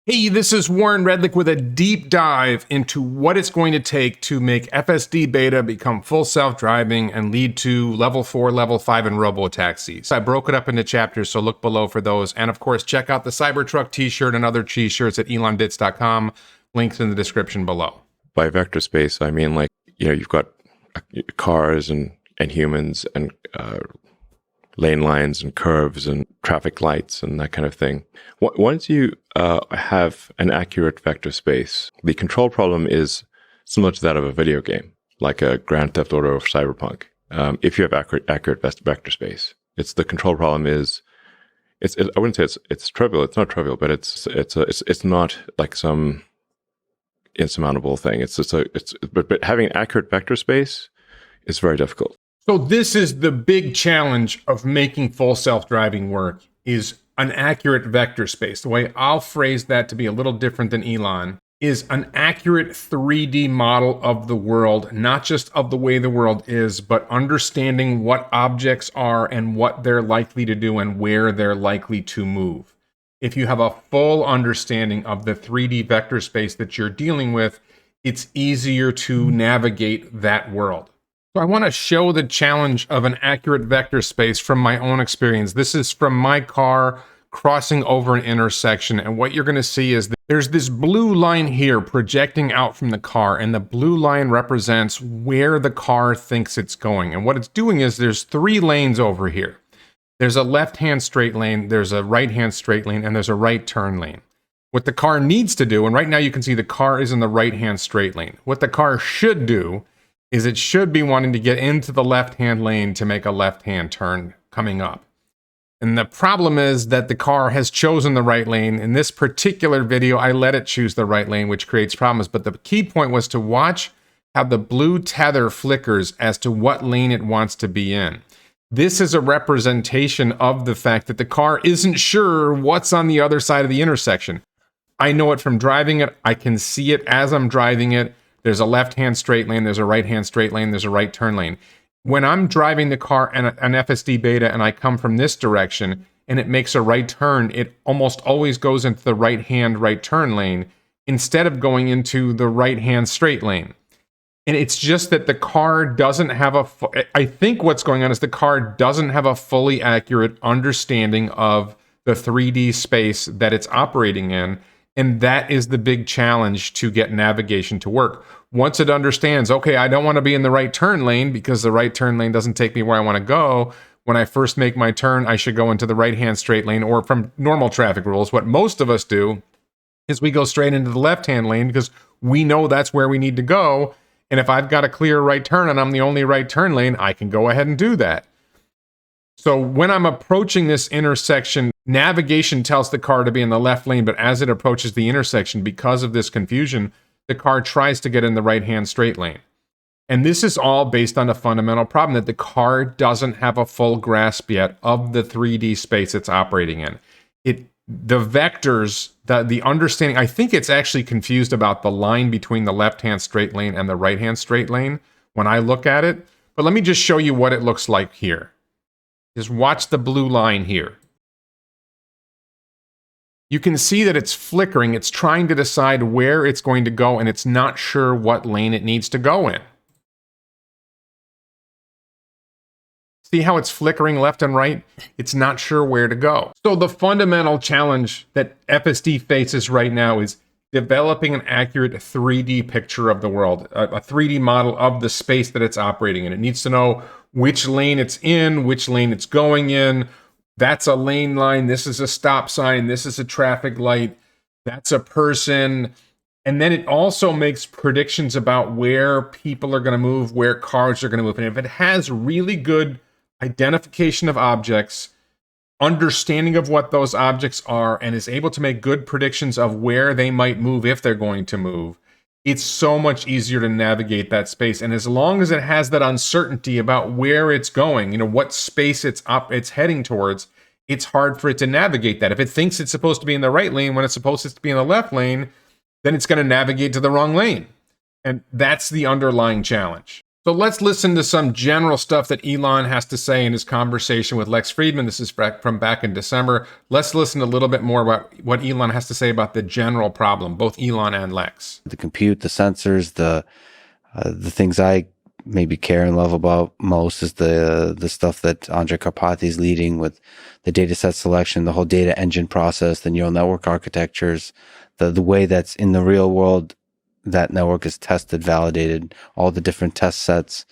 Hey, this is Warren Redlick with a deep dive into what it's going to take to make FSD beta become full self-driving and lead to level 4, level 5 in robo-taxis. I broke it up into chapters, so look below for those. And of course, check out the Cybertruck t-shirt and other t-shirts at elonbits.com. Links in the description below. By vector space, I mean, like, you've got cars and humans and lane lines and curves and traffic lights and that kind of thing. Once you have an accurate vector space, the control problem is similar to that of a video game, like a Grand Theft Auto or Cyberpunk. If you have accurate vector space, it's the control problem is I wouldn't say it's trivial. It's not trivial, but it's not like some insurmountable thing. But having accurate vector space is very difficult. So this is the big challenge of making full self-driving work, is an accurate vector space. The way I'll phrase that to be a little different than Elon is an accurate 3D model of the world, not just of the way the world is, but understanding what objects are and what they're likely to do and where they're likely to move. If you have a full understanding of the 3D vector space that you're dealing with, it's easier to navigate that world. So I want to show the challenge of an accurate vector space from my own experience. This is from my car crossing over an intersection, and what you're going to see is that there's this blue line here projecting out from the car, and the blue line represents where the car thinks it's going. And what it's doing is there's 3 lanes over here. There's a left-hand straight lane, there's a right-hand straight lane, and there's a right turn lane. What the car needs to do, and right now you can see the car is in the right-hand straight lane. What the car should do is it should be wanting to get into the left-hand lane to make a left-hand turn coming up. And the problem is that the car has chosen the right lane. In this particular video, I let it choose the right lane, which creates problems. But the key point was to watch how the blue tether flickers as to what lane it wants to be in. This is a representation of the fact that the car isn't sure what's on the other side of the intersection. I know it from driving it. I can see it as I'm driving it. There's a left-hand straight lane, there's a right-hand straight lane, there's a right turn lane. When I'm driving the car and an FSD beta and I come from this direction and it makes a right turn, it almost always goes into the right-hand right turn lane instead of going into the right-hand straight lane. And it's just that the car doesn't have I think what's going on is the car doesn't have a fully accurate understanding of the 3D space that it's operating in. And that is the big challenge to get navigation to work. Once it understands, okay, I don't want to be in the right turn lane because the right turn lane doesn't take me where I want to go. When I first make my turn, I should go into the right-hand straight lane, or from normal traffic rules, what most of us do is we go straight into the left-hand lane because we know that's where we need to go. And if I've got a clear right turn and I'm the only right turn lane, I can go ahead and do that. So when I'm approaching this intersection, navigation tells the car to be in the left lane, but as it approaches the intersection, because of this confusion, the car tries to get in the right-hand straight lane. And this is all based on a fundamental problem that the car doesn't have a full grasp yet of the 3D space it's operating in. The vectors, the understanding, I think it's actually confused about the line between the left-hand straight lane and the right-hand straight lane when I look at it. But let me just show you what it looks like here. Just watch the blue line here. You can see that it's flickering. It's trying to decide where it's going to go, and it's not sure what lane it needs to go in. See how it's flickering left and right? It's not sure where to go. So the fundamental challenge that FSD faces right now is developing an accurate 3D picture of the world, a 3D model of the space that it's operating in. It needs to know which lane it's in, which lane it's going in. That's a lane line. This is a stop sign. This is a traffic light. That's a person. And then it also makes predictions about where people are going to move, where cars are going to move. And if it has really good identification of objects, understanding of what those objects are, and is able to make good predictions of where they might move if they're going to move, it's so much easier to navigate that space. And as long as it has that uncertainty about where it's going, what space it's heading towards, it's hard for it to navigate that. If it thinks it's supposed to be in the right lane when it's supposed to be in the left lane, then it's going to navigate to the wrong lane. And that's the underlying challenge. So let's listen to some general stuff that Elon has to say in his conversation with Lex Fridman. This is from back in December. Let's listen a little bit more about what Elon has to say about the general problem, both Elon and Lex. The compute, the sensors, the things I maybe care and love about most is the stuff that Andrej Karpathy is leading with the data set selection, the whole data engine process, the neural network architectures, the way that's in the real world that network is tested, validated, all the different test sets,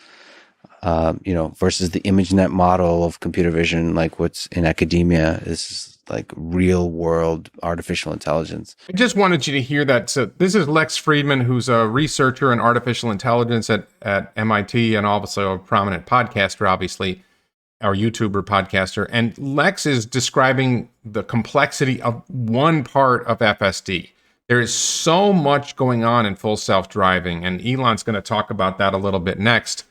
versus the ImageNet model of computer vision, like what's in academia is like real world artificial intelligence. I just wanted you to hear that. So this is Lex Fridman, who's a researcher in artificial intelligence at MIT and also a prominent podcaster, obviously, our YouTuber podcaster. And Lex is describing the complexity of one part of FSD. There is so much going on in full self-driving, and Elon's going to talk about that a little bit next.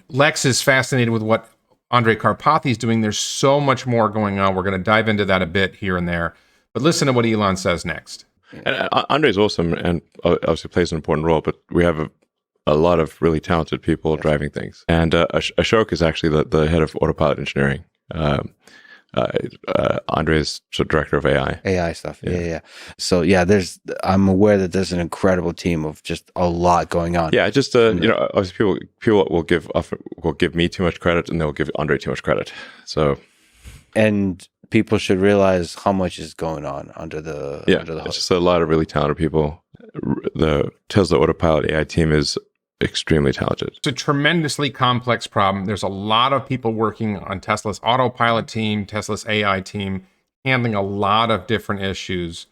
Lex is fascinated with what Andrej Karpathy is doing. There's so much more going on. We're going to dive into that a bit here and there. But listen to what Elon says next. And Andrej is awesome and obviously plays an important role, but we have a lot of really talented people driving things. And Ashok is actually the head of Autopilot engineering. Andrej's director of AI stuff. Yeah. So I'm aware that there's an incredible team of just a lot going on. Yeah, just obviously people will give me too much credit and they'll give Andrej too much credit. So, and people should realize how much is going on under the hood. It's just a lot of really talented people. The Tesla Autopilot AI team is extremely talented. It's a tremendously complex problem. There's a lot of people working on Tesla's Autopilot team, Tesla's AI team, handling a lot of different issues.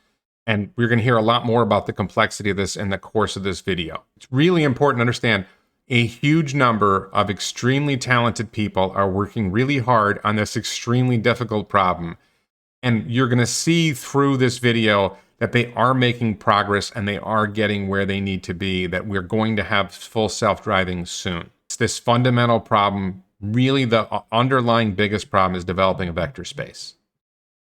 And we're going to hear a lot more about the complexity of this in the course of this video. It's really important to understand a huge number of extremely talented people are working really hard on this extremely difficult problem. And you're going to see through this video that they are making progress and they are getting where they need to be, that we're going to have full self-driving soon. It's this fundamental problem. Really, the underlying biggest problem is developing a vector space.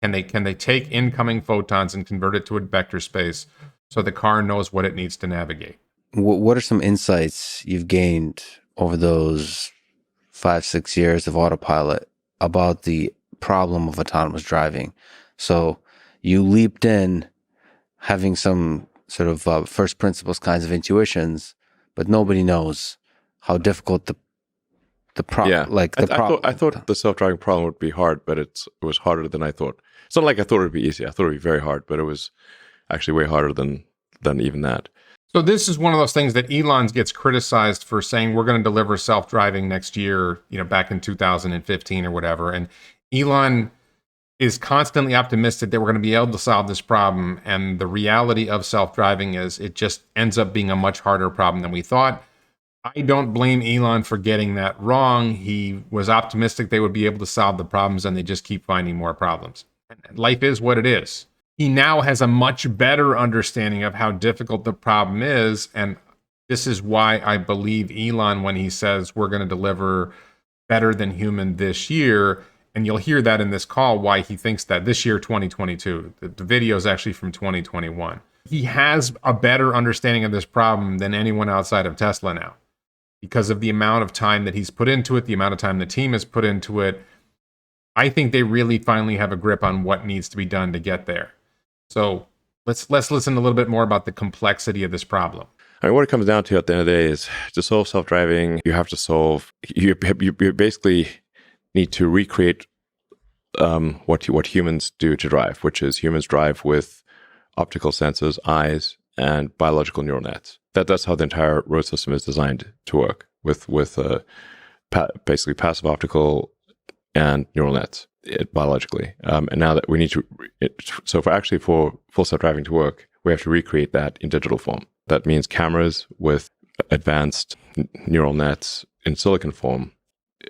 Can they take incoming photons and convert it to a vector space so the car knows what it needs to navigate? What are some insights you've gained over those 5-6 years of Autopilot about the problem of autonomous driving? So you leaped in having some sort of first principles kinds of intuitions, but nobody knows how difficult the problem. Yeah, I thought the self-driving problem would be hard, but it was harder than I thought. It's not like I thought it would be easy. I thought it would be very hard, but it was actually way harder than even that. So this is one of those things that Elon gets criticized for saying we're going to deliver self-driving next year, back in 2015 or whatever. And Elon is constantly optimistic that we're going to be able to solve this problem. And the reality of self-driving is it just ends up being a much harder problem than we thought. I don't blame Elon for getting that wrong. He was optimistic they would be able to solve the problems, and they just keep finding more problems. And life is what it is. He now has a much better understanding of how difficult the problem is. And this is why I believe Elon when he says we're going to deliver better than human this year. And you'll hear that in this call, why he thinks that this year, 2022. The video is actually from 2021. He has a better understanding of this problem than anyone outside of Tesla now, because of the amount of time that he's put into it, the amount of time the team has put into it. I think they really finally have a grip on what needs to be done to get there. So let's listen a little bit more about the complexity of this problem. I mean, what it comes down to at the end of the day is to solve self-driving, you basically need to recreate what humans do to drive, which is humans drive with optical sensors, eyes, and biological neural nets. That's how the entire road system is designed to work, with basically passive optical and neural nets biologically. And now that we need to, for full self-driving to work, we have to recreate that in digital form. That means cameras with advanced neural nets in silicon form,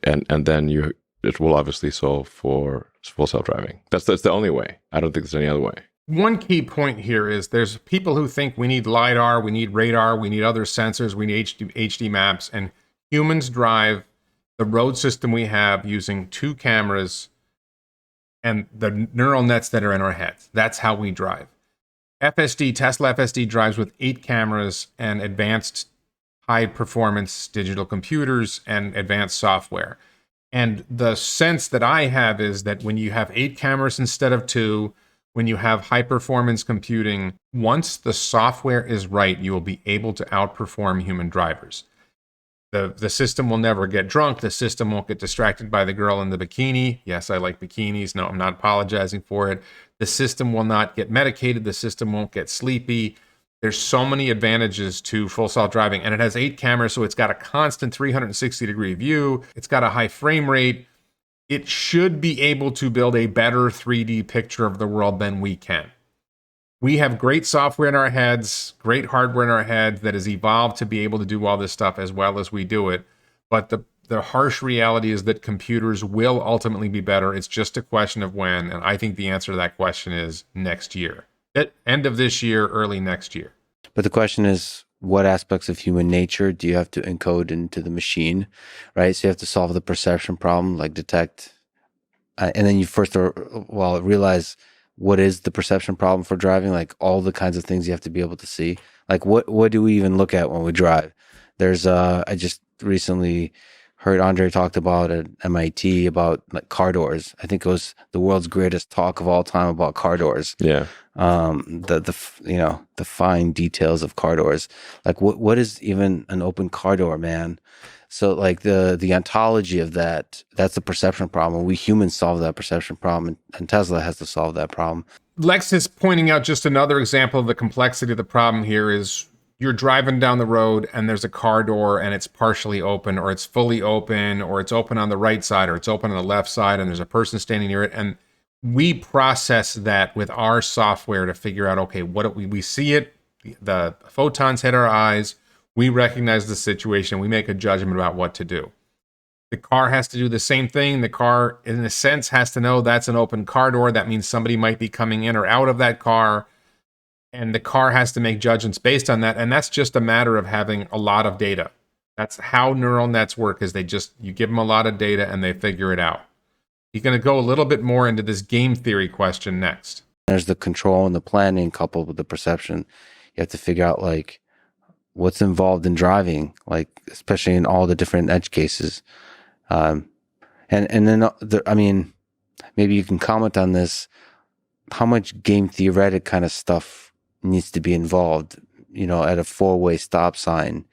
and then it will obviously solve for full self-driving. That's the only way. I don't think there's any other way. One key point here is there's people who think we need LiDAR, we need radar, we need other sensors, we need HD maps, and humans drive the road system we have using 2 cameras and the neural nets that are in our heads. That's how we drive. Tesla FSD drives with 8 cameras and advanced high performance digital computers and advanced software. And the sense that I have is that when you have 8 cameras instead of 2, when you have high performance computing, once the software is right, you will be able to outperform human drivers. The system will never get drunk. The system won't get distracted by the girl in the bikini. Yes, I like bikinis. No, I'm not apologizing for it. The system will not get medicated. The system won't get sleepy. There's so many advantages to full self driving, and it has 8 cameras, so it's got a constant 360-degree view. It's got a high frame rate. It should be able to build a better 3D picture of the world than we can. We have great software in our heads, great hardware in our heads that has evolved to be able to do all this stuff as well as we do it. But the harsh reality is that computers will ultimately be better. It's just a question of when, and I think the answer to that question is next year. At end of this year, early next year. But the question is, what aspects of human nature do you have to encode into the machine, right? So you have to solve the perception problem, like detect, and then you first, realize what is the perception problem for driving, like all the kinds of things you have to be able to see. Like what do we even look at when we drive? There's, I just recently heard Andre talked about at MIT about like car doors. I think it was the world's greatest talk of all time about car doors. Yeah. The fine details of car doors. Like what is even an open car door, man? So like the ontology of that's the perception problem. We humans solve that perception problem, and Tesla has to solve that problem. Lex is pointing out just another example of the complexity of the problem here is you're driving down the road and there's a car door and it's partially open or it's fully open or it's open on the right side or it's open on the left side and there's a person standing near it. And we process that with our software to figure out, okay, we see it, the photons hit our eyes, we recognize the situation, we make a judgment about what to do. The car has to do the same thing. The car, in a sense, has to know that's an open car door. That means somebody might be coming in or out of that car. And the car has to make judgments based on that. And that's just a matter of having a lot of data. That's how neural nets work, is you give them a lot of data and they figure it out. You're going to go a little bit more into this game theory question next. There's the control and the planning coupled with the perception. You have to figure out like what's involved in driving, like especially in all the different edge cases. And then, maybe you can comment on this, how much game theoretic kind of stuff needs to be involved, at a 4-way stop sign.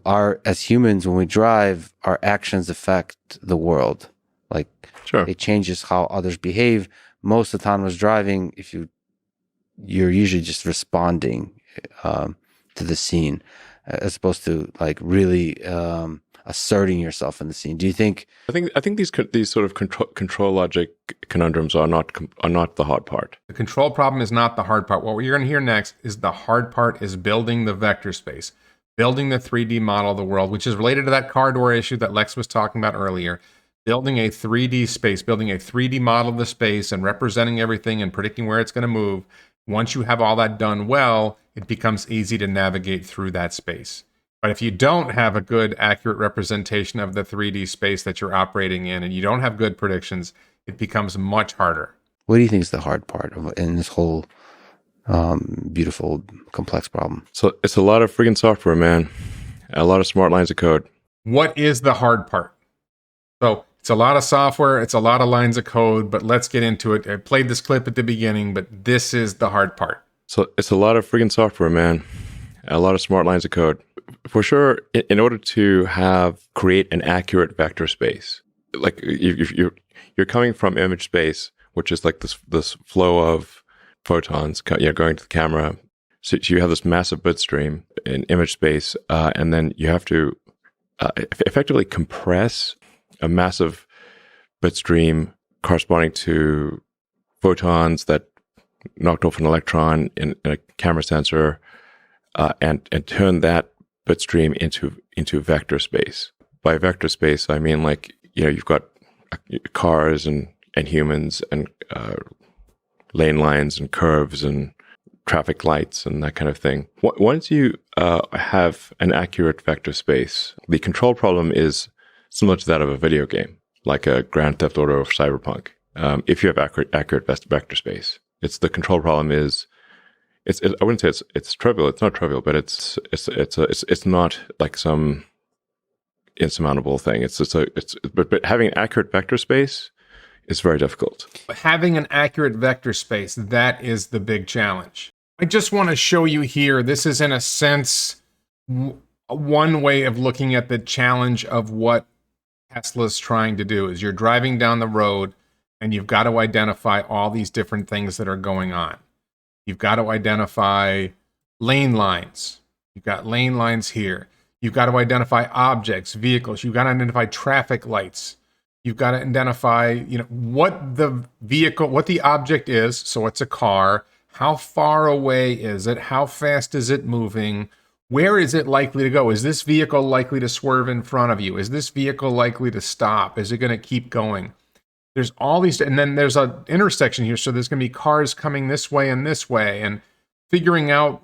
As humans, when we drive, our actions affect the world. Like, sure, it changes how others behave. Most autonomous driving, you're usually just responding to the scene, as opposed to like really asserting yourself in the scene. Do you think? I think these sort of control logic conundrums are not the hard part. The control problem is not the hard part. What you're going to hear next is the hard part is building the vector space, building the 3D model of the world, which is related to that car door issue that Lex was talking about earlier. Building a 3D space, building a 3D model of the space and representing everything and predicting where it's going to move. Once you have all that done well, it becomes easy to navigate through that space. But if you don't have a good, accurate representation of the 3D space that you're operating in, and you don't have good predictions, it becomes much harder. What do you think is the hard part in this whole beautiful, complex problem? So it's a lot of freaking software, man. A lot of smart lines of code. What is the hard part? So it's a lot of software, it's a lot of lines of code, but let's get into it. I played this clip at the beginning, but this is the hard part. So it's a lot of freaking software, man. A lot of smart lines of code. For sure, in order to create an accurate vector space, like you're coming from image space, which is like this flow of photons going to the camera. So you have this massive bit stream in image space, and then you have to effectively compress a massive bit stream corresponding to photons that knocked off an electron in a camera sensor, and turn that bit stream into vector space. By vector space, I mean you've got cars and humans and lane lines and curves and traffic lights and that kind of thing. Once you have an accurate vector space, the control problem is similar to that of a video game, like a Grand Theft Auto or Cyberpunk. If you have accurate vector space, it's the control problem is I wouldn't say it's trivial. It's not trivial, but it's not like some insurmountable thing. But having an accurate vector space is very difficult. Having an accurate vector space, that is the big challenge. I just want to show you here, this is in a sense one way of looking at the challenge of what Tesla's trying to do. Is you're driving down the road and you've got to identify all these different things that are going on. You've got to identify lane lines. You've got lane lines here. You've got to identify objects, vehicles. You've got to identify traffic lights. You've got to identify, what the vehicle, what the object is. So it's a car. How far away is it? How fast is it moving? Where is it likely to go? Is this vehicle likely to swerve in front of you? Is this vehicle likely to stop? Is it going to keep going? There's all these, and then there's an intersection here. So there's going to be cars coming this way, and figuring out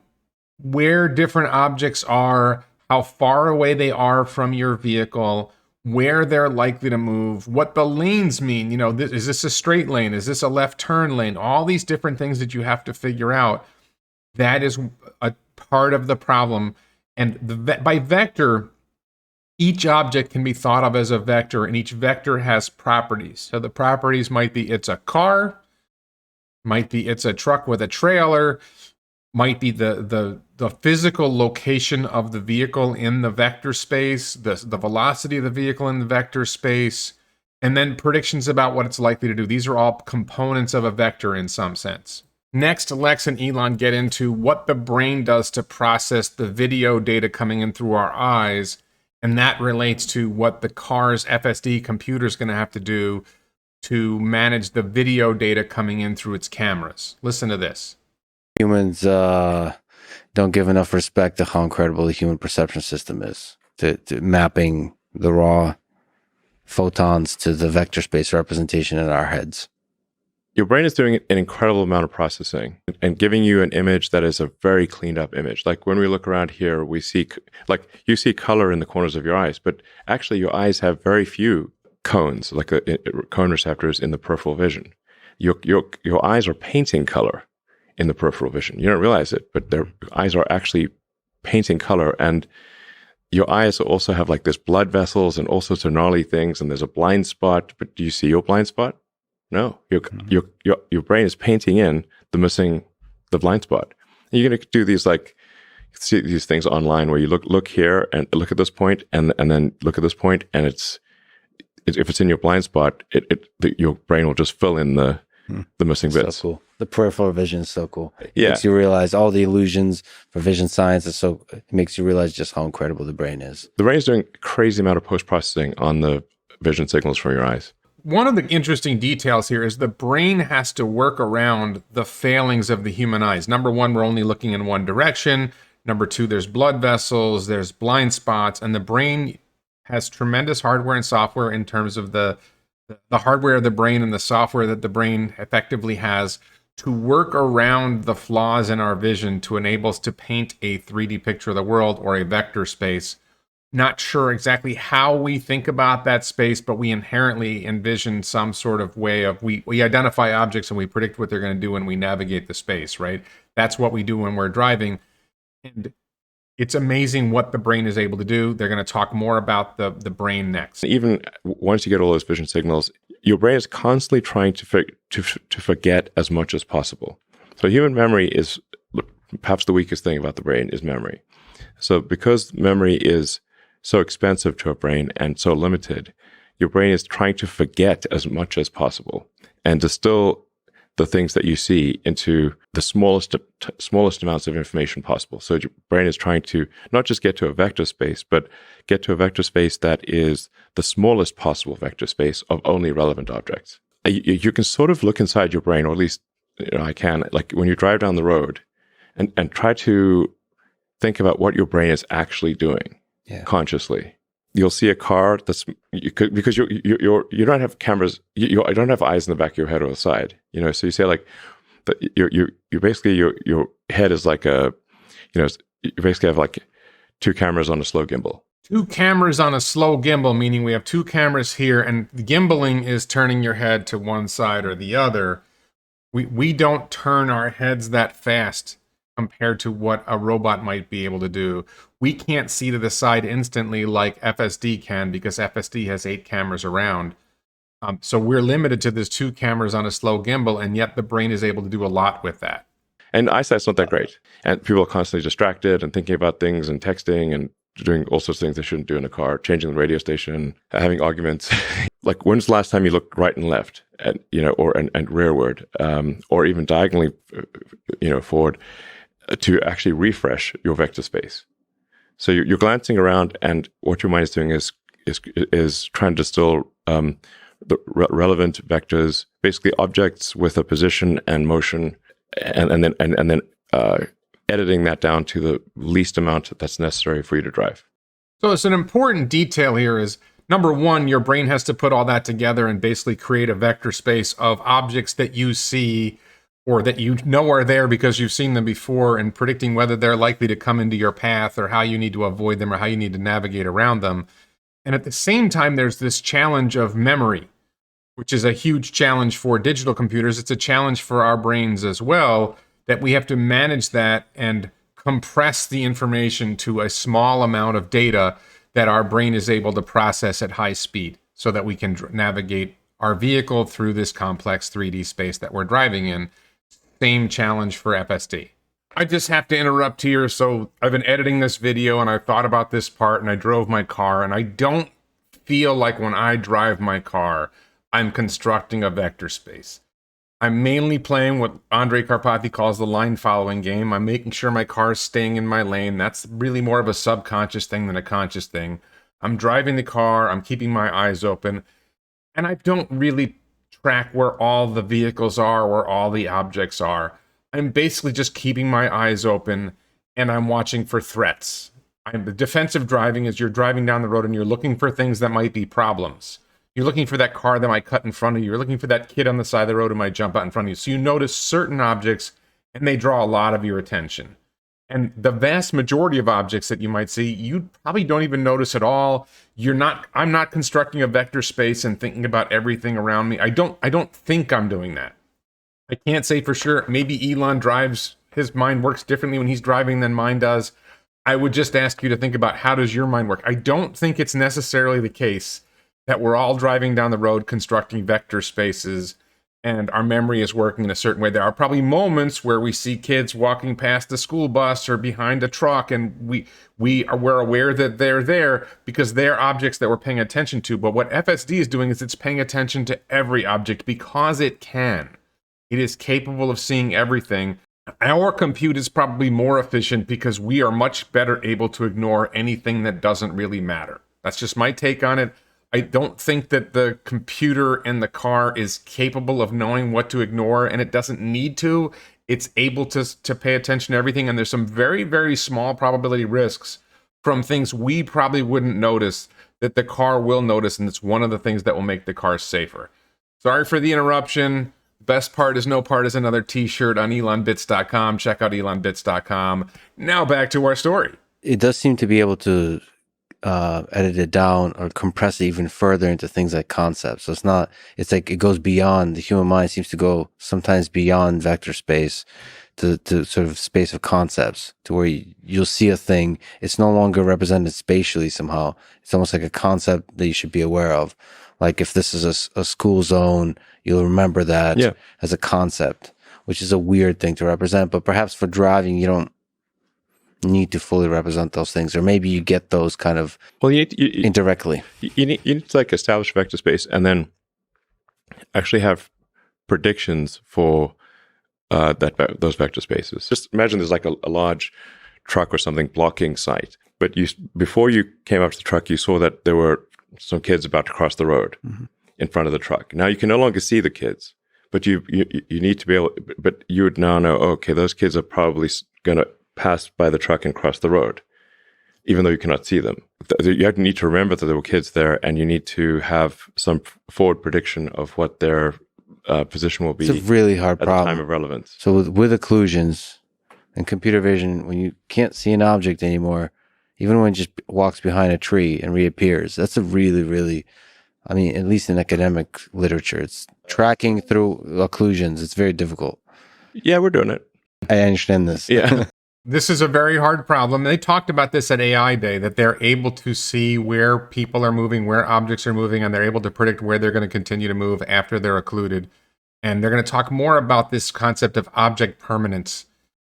where different objects are, how far away they are from your vehicle, where they're likely to move, what the lanes mean. Is this a straight lane? Is this a left turn lane? All these different things that you have to figure out. That is a part of the problem. And by vector, each object can be thought of as a vector, and each vector has properties. So the properties might be it's a car, might be it's a truck with a trailer, might be the physical location of the vehicle in the vector space, the velocity of the vehicle in the vector space, and then predictions about what it's likely to do. These are all components of a vector in some sense. Next, Lex and Elon get into what the brain does to process the video data coming in through our eyes, and that relates to what the car's FSD computer is going to have to do to manage the video data coming in through its cameras. Listen to this. Humans don't give enough respect to how incredible the human perception system is, to mapping the raw photons to the vector space representation in our heads. Your brain is doing an incredible amount of processing and giving you an image that is a very cleaned up image. Like when we look around here, we see, like you see color in the corners of your eyes, but actually your eyes have very few cones, like cone receptors in the peripheral vision. Your eyes are painting color in the peripheral vision. You don't realize it, but their eyes are actually painting color, and your eyes also have like this blood vessels and all sorts of gnarly things, and there's a blind spot, but do you see your blind spot? No, your brain is painting in the blind spot. And you're going to do these see these things online where you look here and look at this point and then look at this point, and if it's in your blind spot, your brain will just fill in the missing bits. So cool. The peripheral vision is so cool. It Yeah. makes you realize all the illusions for vision science. It makes you realize just how incredible the brain is. The brain is doing a crazy amount of post-processing on the vision signals from your eyes. One of the interesting details here is the brain has to work around the failings of the human eyes. Number one, we're only looking in one direction. Number two, there's blood vessels, there's blind spots, and the brain has tremendous hardware and software in terms of the hardware of the brain and the software that the brain effectively has to work around the flaws in our vision to enable us to paint a 3D picture of the world or a vector space. Not sure exactly how we think about that space, but we inherently envision some sort of way of, we identify objects and we predict what they're going to do when we navigate the space, right? That's what we do when we're driving. And it's amazing what the brain is able to do. They're going to talk more about the brain next. Even once you get all those vision signals, your brain is constantly trying to forget as much as possible. So human memory is perhaps the weakest thing about the brain is memory. So because memory is so expensive to a brain and so limited, your brain is trying to forget as much as possible and distill the things that you see into the smallest amounts of information possible. So your brain is trying to not just get to a vector space, but get to a vector space that is the smallest possible vector space of only relevant objects. You can sort of look inside your brain, or at least I can, like when you drive down the road and try to think about what your brain is actually doing. Yeah. Consciously, you'll see a car because you don't have cameras. You don't have eyes in the back of your head or the side. So you say like that. You basically your head is like you basically have like two cameras on a slow gimbal. Two cameras on a slow gimbal, meaning we have two cameras here, and the gimbaling is turning your head to one side or the other. We don't turn our heads that fast compared to what a robot might be able to do. We can't see to the side instantly like FSD can because FSD has 8 cameras around. So we're limited to these 2 cameras on a slow gimbal, and yet the brain is able to do a lot with that. And eyesight's not that great. And people are constantly distracted and thinking about things and texting and doing all sorts of things they shouldn't do in a car, changing the radio station, having arguments. Like, when's the last time you looked right and left, and and rearward, or even diagonally, forward, to actually refresh your vector space? So you're glancing around, and what your mind is doing is trying to distill the relevant vectors, basically objects with a position and motion, and then editing that down to the least amount that's necessary for you to drive. So it's an important detail here is, number one, your brain has to put all that together and basically create a vector space of objects that you see or that you know are there because you've seen them before, and predicting whether they're likely to come into your path or how you need to avoid them or how you need to navigate around them. And at the same time, there's this challenge of memory, which is a huge challenge for digital computers. It's a challenge for our brains as well, that we have to manage that and compress the information to a small amount of data that our brain is able to process at high speed so that we can navigate our vehicle through this complex 3D space that we're driving in. Same challenge for FSD. I just have to interrupt here. So I've been editing this video and I thought about this part and I drove my car, and I don't feel like when I drive my car, I'm constructing a vector space. I'm mainly playing what Andrej Karpathy calls the line following game. I'm making sure my car is staying in my lane. That's really more of a subconscious thing than a conscious thing. I'm driving the car, I'm keeping my eyes open, and I don't really track where all the vehicles are, where all the objects are. I'm basically just keeping my eyes open, and I'm watching for threats. The defensive driving is you're driving down the road and you're looking for things that might be problems. You're looking for that car that might cut in front of you. You're looking for that kid on the side of the road who might jump out in front of you. So you notice certain objects, and they draw a lot of your attention. And the vast majority of objects that you might see, you probably don't even notice at all. I'm not constructing a vector space and thinking about everything around me. I don't think I'm doing that. I can't say for sure. Maybe Elon his mind works differently when he's driving than mine does. I would just ask you to think about, how does your mind work? I don't think it's necessarily the case that we're all driving down the road constructing vector spaces and our memory is working in a certain way. There are probably moments where we see kids walking past the school bus or behind a truck, and we're aware that they're there because they're objects that we're paying attention to. But what FSD is doing is it's paying attention to every object because it can. It is capable of seeing everything. Our compute is probably more efficient because we are much better able to ignore anything that doesn't really matter. That's just my take on it. I don't think that the computer in the car is capable of knowing what to ignore, and it doesn't need to. It's able to pay attention to everything, and there's some very, very small probability risks from things we probably wouldn't notice that the car will notice, and it's one of the things that will make the car safer. Sorry for the interruption. Best part is no part is another t-shirt on elonbits.com. Check out elonbits.com. Now back to our story. It does seem to be able to edit it down or compress it even further into things like concepts. So it's like it goes beyond, the human mind seems to go sometimes beyond vector space to sort of space of concepts, to where you'll see a thing, it's no longer represented spatially somehow. It's almost like a concept that you should be aware of. Like if this is a school zone, you'll remember that as a concept, which is a weird thing to represent. But perhaps for driving, you don't need to fully represent those things, or maybe you get those kind of indirectly. You need to like establish vector space and then actually have predictions for those vector spaces. Just imagine there's like a large truck or something blocking sight, but before you came up to the truck, you saw that there were some kids about to cross the road in front of the truck. Now you can no longer see the kids, but you need to be able. But you would now know, okay, those kids are probably going to pass by the truck and cross the road, even though you cannot see them. You need to remember that there were kids there, and you need to have some forward prediction of what their position will be. It's a really hard problem. The time of relevance. So with occlusions and computer vision, when you can't see an object anymore, even when it just walks behind a tree and reappears, that's a really, really, I mean, at least in academic literature, it's tracking through occlusions. It's very difficult. Yeah, we're doing it. I understand this. Yeah. This is a very hard problem. They talked about this at AI Day, that they're able to see where people are moving, where objects are moving, and they're able to predict where they're going to continue to move after they're occluded. And they're going to talk more about this concept of object permanence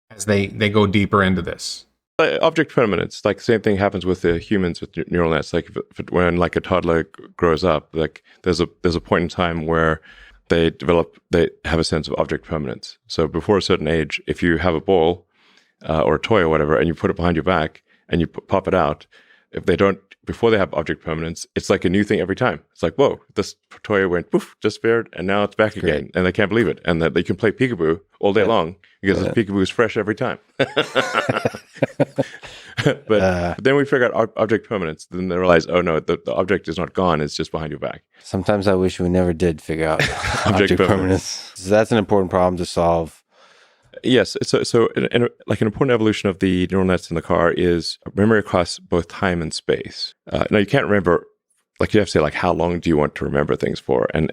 as they go deeper into this. Object permanence, like the same thing happens with the humans with neural nets. Like when like a toddler grows up, like there's a point in time where they have a sense of object permanence. So before a certain age, if you have a ball or a toy or whatever, and you put it behind your back and you pop it out, if they don't, before they have object permanence, it's like a new thing every time. It's like, whoa, this toy went poof, disappeared, and now it's back again, and they can't believe it. And that they can play peekaboo all day long because the peekaboo is fresh every time. But then we figure out object permanence. Then they realize, oh no, the object is not gone; it's just behind your back. Sometimes I wish we never did figure out object permanence. So that's an important problem to solve. Yes. So like an important evolution of the neural nets in the car is memory across both time and space. Now you can't remember, like you have to say, like how long do you want to remember things for, and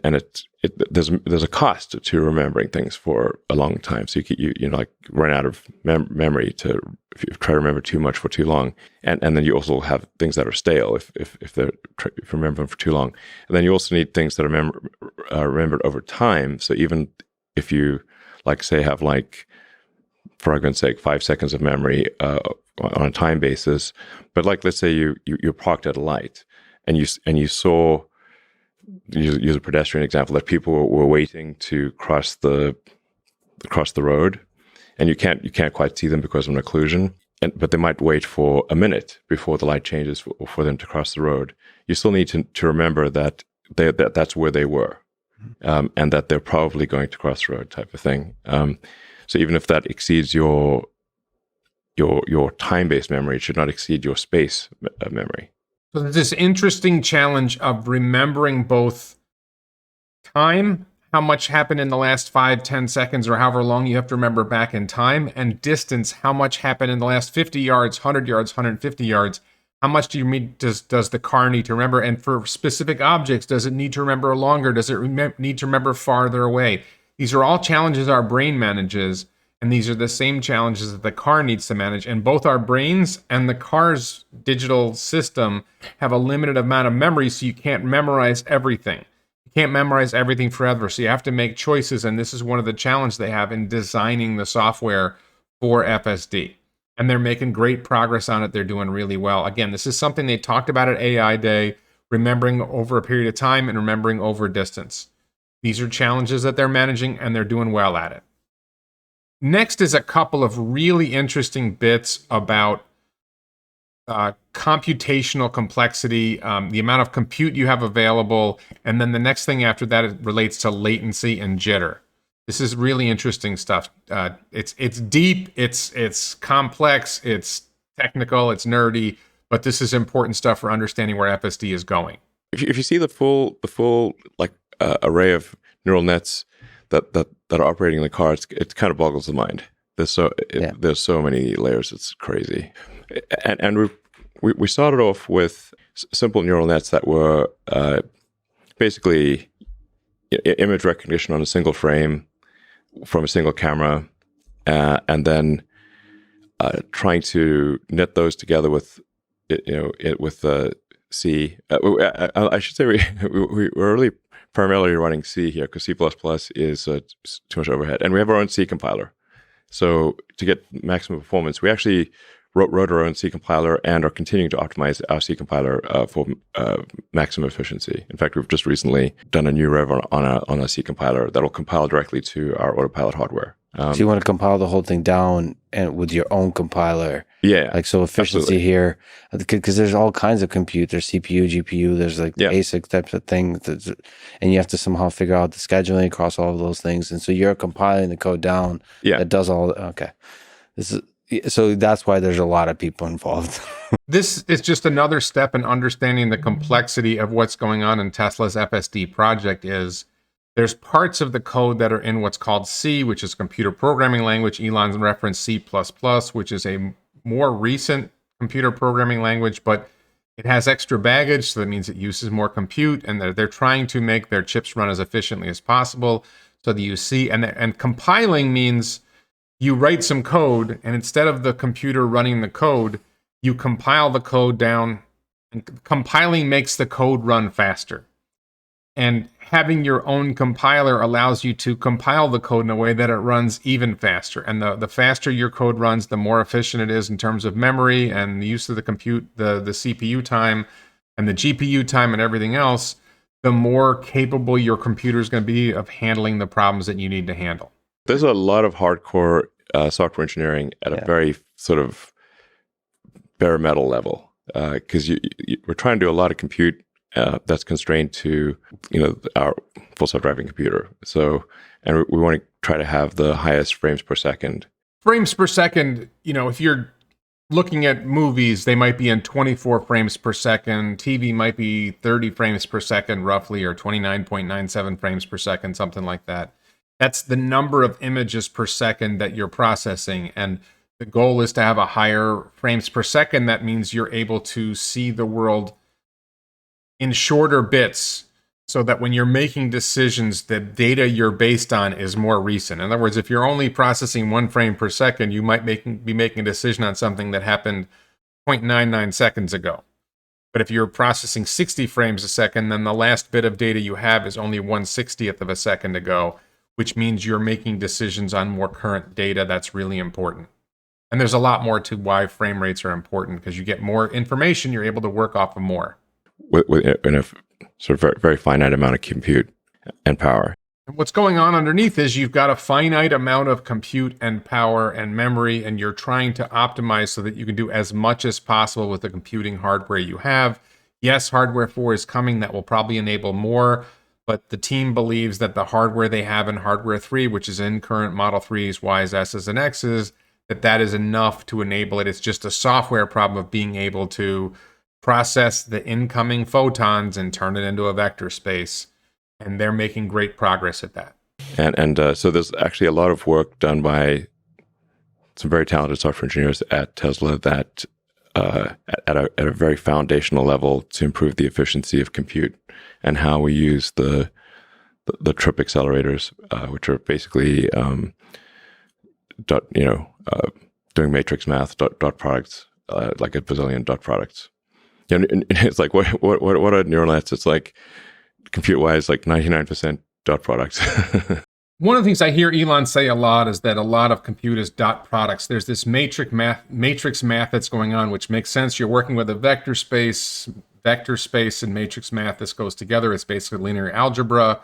there's a cost to remembering things for a long time. So you like run out of memory if you try to remember too much for too long, and then you also have things that are stale if you remember them for too long, and then you also need things that are remembered over time. So even if you like say have like, for argument's sake, 5 seconds of memory on a time basis, but like let's say you're parked at a light and you saw, use a pedestrian example, that people were waiting to cross the road, and you can't quite see them because of an occlusion, but they might wait for a minute before the light changes for them to cross the road. You still need to remember that that's where they were, and that they're probably going to cross the road, type of thing. So even if that exceeds your time-based memory, it should not exceed your space memory. So there's this interesting challenge of remembering both time, how much happened in the last 5, 10 seconds, or however long you have to remember back in time, and distance, how much happened in the last 50 yards, 100 yards, 150 yards. How much does the car need to remember? And for specific objects, does it need to remember longer? Does it need to remember farther away? These are all challenges our brain manages, and these are the same challenges that the car needs to manage. And both our brains and the car's digital system have a limited amount of memory, so you can't memorize everything. You can't memorize everything forever, so you have to make choices, and this is one of the challenges they have in designing the software for FSD. And they're making great progress on it. They're doing really well. Again, this is something they talked about at AI Day, remembering over a period of time and remembering over distance. These are challenges that they're managing, and they're doing well at it. Next is a couple of really interesting bits about computational complexity, the amount of compute you have available, and then the next thing after that, it relates to latency and jitter. This is really interesting stuff. It's deep, it's complex, it's technical, it's nerdy, but this is important stuff for understanding where FSD is going. If you see the full like array of neural nets that are operating in the car, it kind of boggles the mind. There's so many layers. It's crazy. And we started off with simple neural nets that were basically image recognition on a single frame from a single camera, and then trying to knit those together with C. I should say we're really primarily running C here because C++ is too much overhead, and we have our own C compiler. So to get maximum performance, we actually wrote our own C compiler and are continuing to optimize our C compiler for maximum efficiency. In fact, we've just recently done a new rev on a C compiler that will compile directly to our Autopilot hardware. So you want to compile the whole thing down and with your own compiler. Yeah. Like, so efficiency here, because there's all kinds of compute. There's CPU, GPU, there's like ASIC types of things. And you have to somehow figure out the scheduling across all of those things. And so you're compiling the code down that does all, okay. So that's why there's a lot of people involved. This is just another step in understanding the complexity of what's going on in Tesla's FSD project. There's parts of the code that are in what's called C, which is computer programming language. Elon's referenced C++, which is a more recent computer programming language, but it has extra baggage, so that means it uses more compute, and they're trying to make their chips run as efficiently as possible. So they use C, and compiling means you write some code, and instead of the computer running the code, you compile the code down, and compiling makes the code run faster. And having your own compiler allows you to compile the code in a way that it runs even faster. And the faster your code runs, the more efficient it is in terms of memory and the use of the CPU time and the GPU time and everything else, the more capable your computer is going to be of handling the problems that you need to handle. There's a lot of hardcore software engineering at a very sort of bare metal level, because we're trying to do a lot of compute that's constrained to our full self-driving computer. So, and we want to try to have the highest frames per second. Frames per second, if you're looking at movies, they might be in 24 frames per second. TV might be 30 frames per second roughly, or 29.97 frames per second, something like that. That's the number of images per second that you're processing. And the goal is to have a higher frames per second. That means you're able to see the world in shorter bits, so that when you're making decisions, the data you're based on is more recent. In other words, if you're only processing 1 frame per second, you might be making a decision on something that happened 0.99 seconds ago. But if you're processing 60 frames a second, then the last bit of data you have is only 1/60th of a second ago, which means you're making decisions on more current data. That's really important. And there's a lot more to why frame rates are important, because you get more information, you're able to work off of more. In a sort of very, very finite amount of compute and power. And what's going on underneath is you've got a finite amount of compute and power and memory, and you're trying to optimize so that you can do as much as possible with the computing hardware you have. Yes, hardware 4 is coming. That will probably enable more, but the team believes that the hardware they have in hardware 3, which is in current Model 3s, Ys, S's, and X's, that is enough to enable it. It's just a software problem of being able to process the incoming photons and turn it into a vector space. And they're making great progress at that. And so there's actually a lot of work done by some very talented software engineers at Tesla that at a very foundational level to improve the efficiency of compute and how we use the trip accelerators, which are basically doing matrix math, dot products, like a bazillion dot products. And it's like, what are neural nets? It's like, compute-wise, like 99% dot products. One of the things I hear Elon say a lot is that a lot of compute is dot products. There's this matrix math that's going on, which makes sense. You're working with a vector space and matrix math. This goes together. It's basically linear algebra.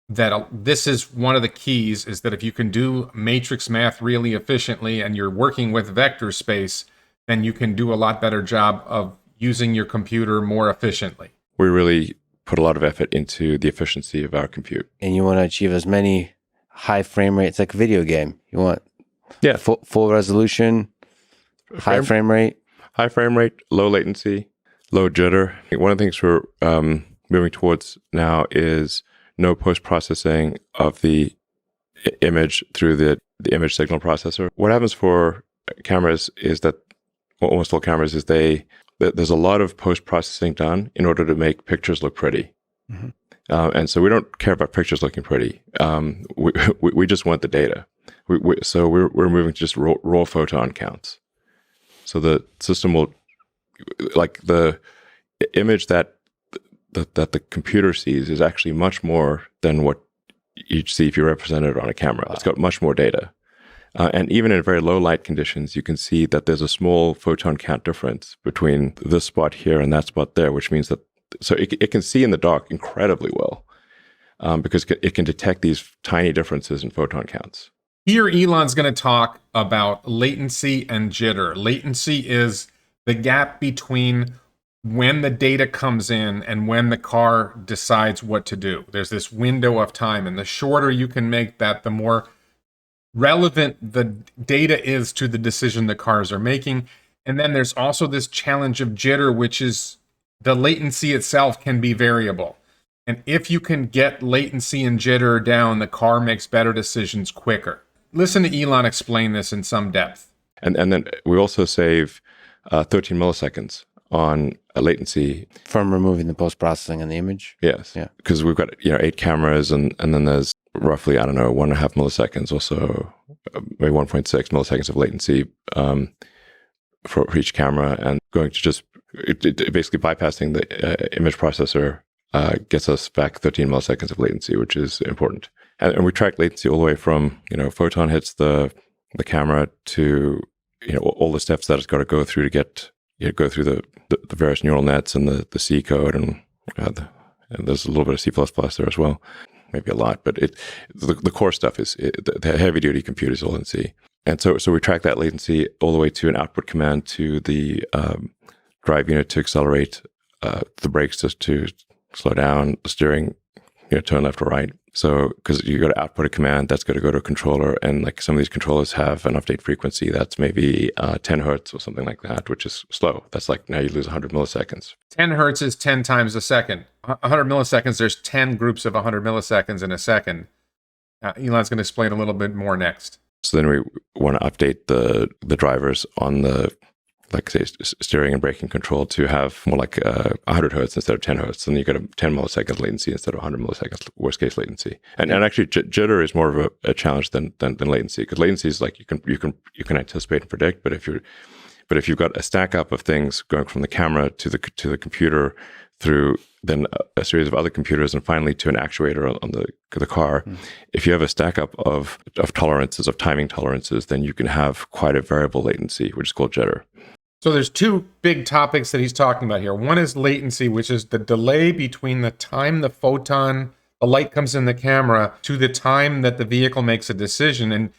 This is one of the keys, is that if you can do matrix math really efficiently and you're working with vector space, then you can do a lot better job of using your computer more efficiently. We really put a lot of effort into the efficiency of our compute. And you want to achieve as many high frame rates, like a video game. You want full resolution, high frame rate, low latency, low jitter. One of the things we're moving towards now is no post-processing of the image through the image signal processor. What happens for cameras is that, almost all cameras, is there's a lot of post-processing done in order to make pictures look pretty. Mm-hmm. And so we don't care about pictures looking pretty. We just want the data. So we're moving to just raw photon counts. So the system will, like, the image that the computer sees is actually much more than what you'd see if you represented it on a camera. Wow. It's got much more data. And even in very low light conditions, you can see that there's a small photon count difference between this spot here and that spot there, which means that, so it can see in the dark incredibly well, because it can detect these tiny differences in photon counts. Here, Elon's going to talk about latency and jitter. Latency is the gap between when the data comes in and when the car decides what to do. There's this window of time, and the shorter you can make that, the more relevant the data is to the decision the cars are making. And then there's also this challenge of jitter, which is the latency itself can be variable. And if you can get latency and jitter down, the car makes better decisions quicker. Listen to Elon explain this in some depth. And then we also save 13 milliseconds on latency. From removing the post-processing on the image? Yes. Yeah. Because we've got 8 cameras, and then there's roughly, I don't know, 1.5 milliseconds or so, maybe 1.6 milliseconds of latency for each camera, and going to just basically bypassing the image processor gets us back 13 milliseconds of latency, which is important. And we track latency all the way from, photon hits the camera to, all the steps that it's got to go through to get, go through the various neural nets and the C code, and there's a little bit of C++ there as well. Maybe a lot, but the core stuff is the heavy duty compute is all in C. And so we track that latency all the way to an output command to the drive unit to accelerate, the brakes to slow down, the steering, turn left or right. So, because you got to output a command that's going to go to a controller, and like some of these controllers have an update frequency that's maybe 10 hertz or something like that, which is slow. That's like now you lose 100 milliseconds. 10 hertz is 10 times a second. 100 milliseconds, there's 10 groups of 100 milliseconds in a second. Elon's going to explain a little bit more next. So then we want to update the drivers on the, like say, steering and braking control to have more like 100 hertz instead of 10 hertz. And you get a 10 milliseconds latency instead of 100 milliseconds worst case latency. And actually jitter is more of a challenge than latency, because latency is like you can anticipate and predict, but if you've got a stack up of things going from the camera to the computer through then a series of other computers and finally to an actuator on the car, if you have a stack up of tolerances, of timing tolerances, then you can have quite a variable latency, which is called jitter. So there's two big topics that he's talking about here. One is latency, which is the delay between the time the light comes in the camera to the time that the vehicle makes a decision. And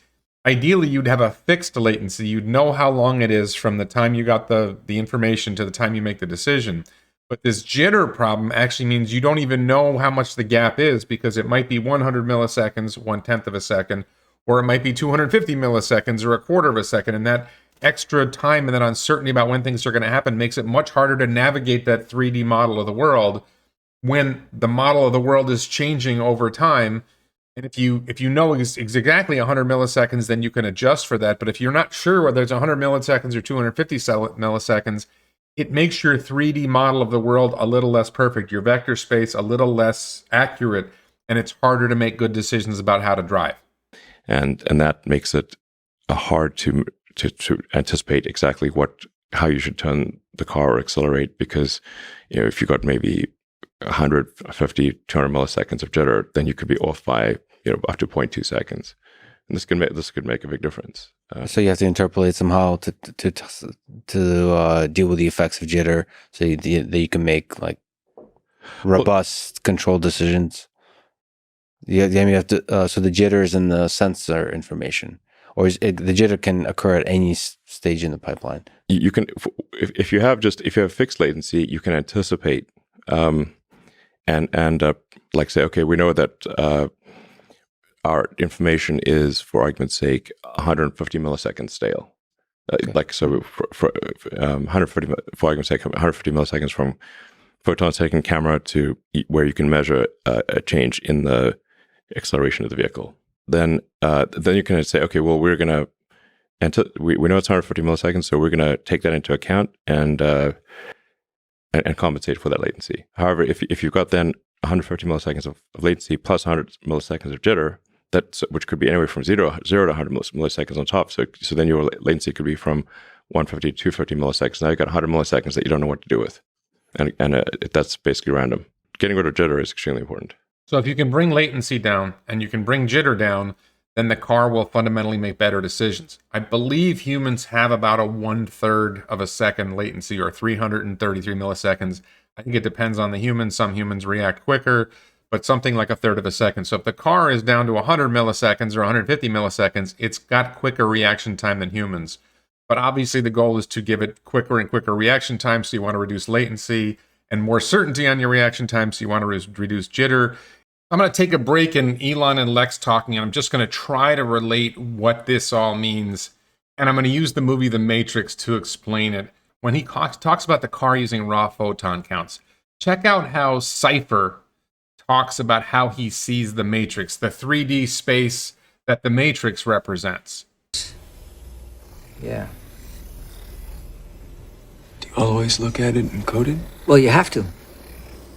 ideally, you'd have a fixed latency. You'd know how long it is from the time you got the information to the time you make the decision. But this jitter problem actually means you don't even know how much the gap is, because it might be 100 milliseconds, 1/10 of a second, or it might be 250 milliseconds or 1/4 of a second. And that extra time and that uncertainty about when things are going to happen makes it much harder to navigate that 3D model of the world when the model of the world is changing over time. And if you know exactly 100 milliseconds, then you can adjust for that. But if you're not sure whether it's 100 milliseconds or 250 milliseconds, it makes your 3D model of the world a little less perfect, your vector space a little less accurate, and it's harder to make good decisions about how to drive. And that makes it hard to anticipate exactly how you should turn the car or accelerate, because if you got maybe 150, 200 milliseconds of jitter, then you could be off by up to 0.2 seconds, and this could make a big difference. So you have to interpolate somehow to deal with the effects of jitter, so that you can make like robust control decisions. You have to. So the jitter is in the sensor information, or the jitter can occur at any stage in the pipeline. You can, if you have fixed latency, you can anticipate, and like say, okay, we know that our information is, for argument's sake, 150 milliseconds stale. Okay. Like so, for 150, for argument's sake, 150 milliseconds from photons taken camera to where you can measure a change in the acceleration of the vehicle. Then you can say, okay, well, we're gonna, we know it's 150 milliseconds, so we're gonna take that into account and compensate for that latency. However, if you've got then 150 milliseconds of latency plus 100 milliseconds of jitter, which could be anywhere from 0 to 100 milliseconds on top. So then your latency could be from 150 to 250 milliseconds. Now you've got 100 milliseconds that you don't know what to do with. And that's basically random. Getting rid of jitter is extremely important. So if you can bring latency down and you can bring jitter down, then the car will fundamentally make better decisions. I believe humans have about a 1/3 of a second latency, or 333 milliseconds. I think it depends on the human. Some humans react quicker, but something like 1/3 of a second. So if the car is down to 100 milliseconds or 150 milliseconds, it's got quicker reaction time than humans. But obviously the goal is to give it quicker and quicker reaction time, so you want to reduce latency, and more certainty on your reaction time, so you want to reduce jitter. I'm going to take a break in Elon and Lex talking, and I'm just going to try to relate what this all means. And I'm going to use the movie The Matrix to explain it. When he talks about the car using raw photon counts, check out how Cypher talks about how he sees the Matrix, the 3D space that the Matrix represents. Yeah. Do you always look at it and code it? Well, you have to.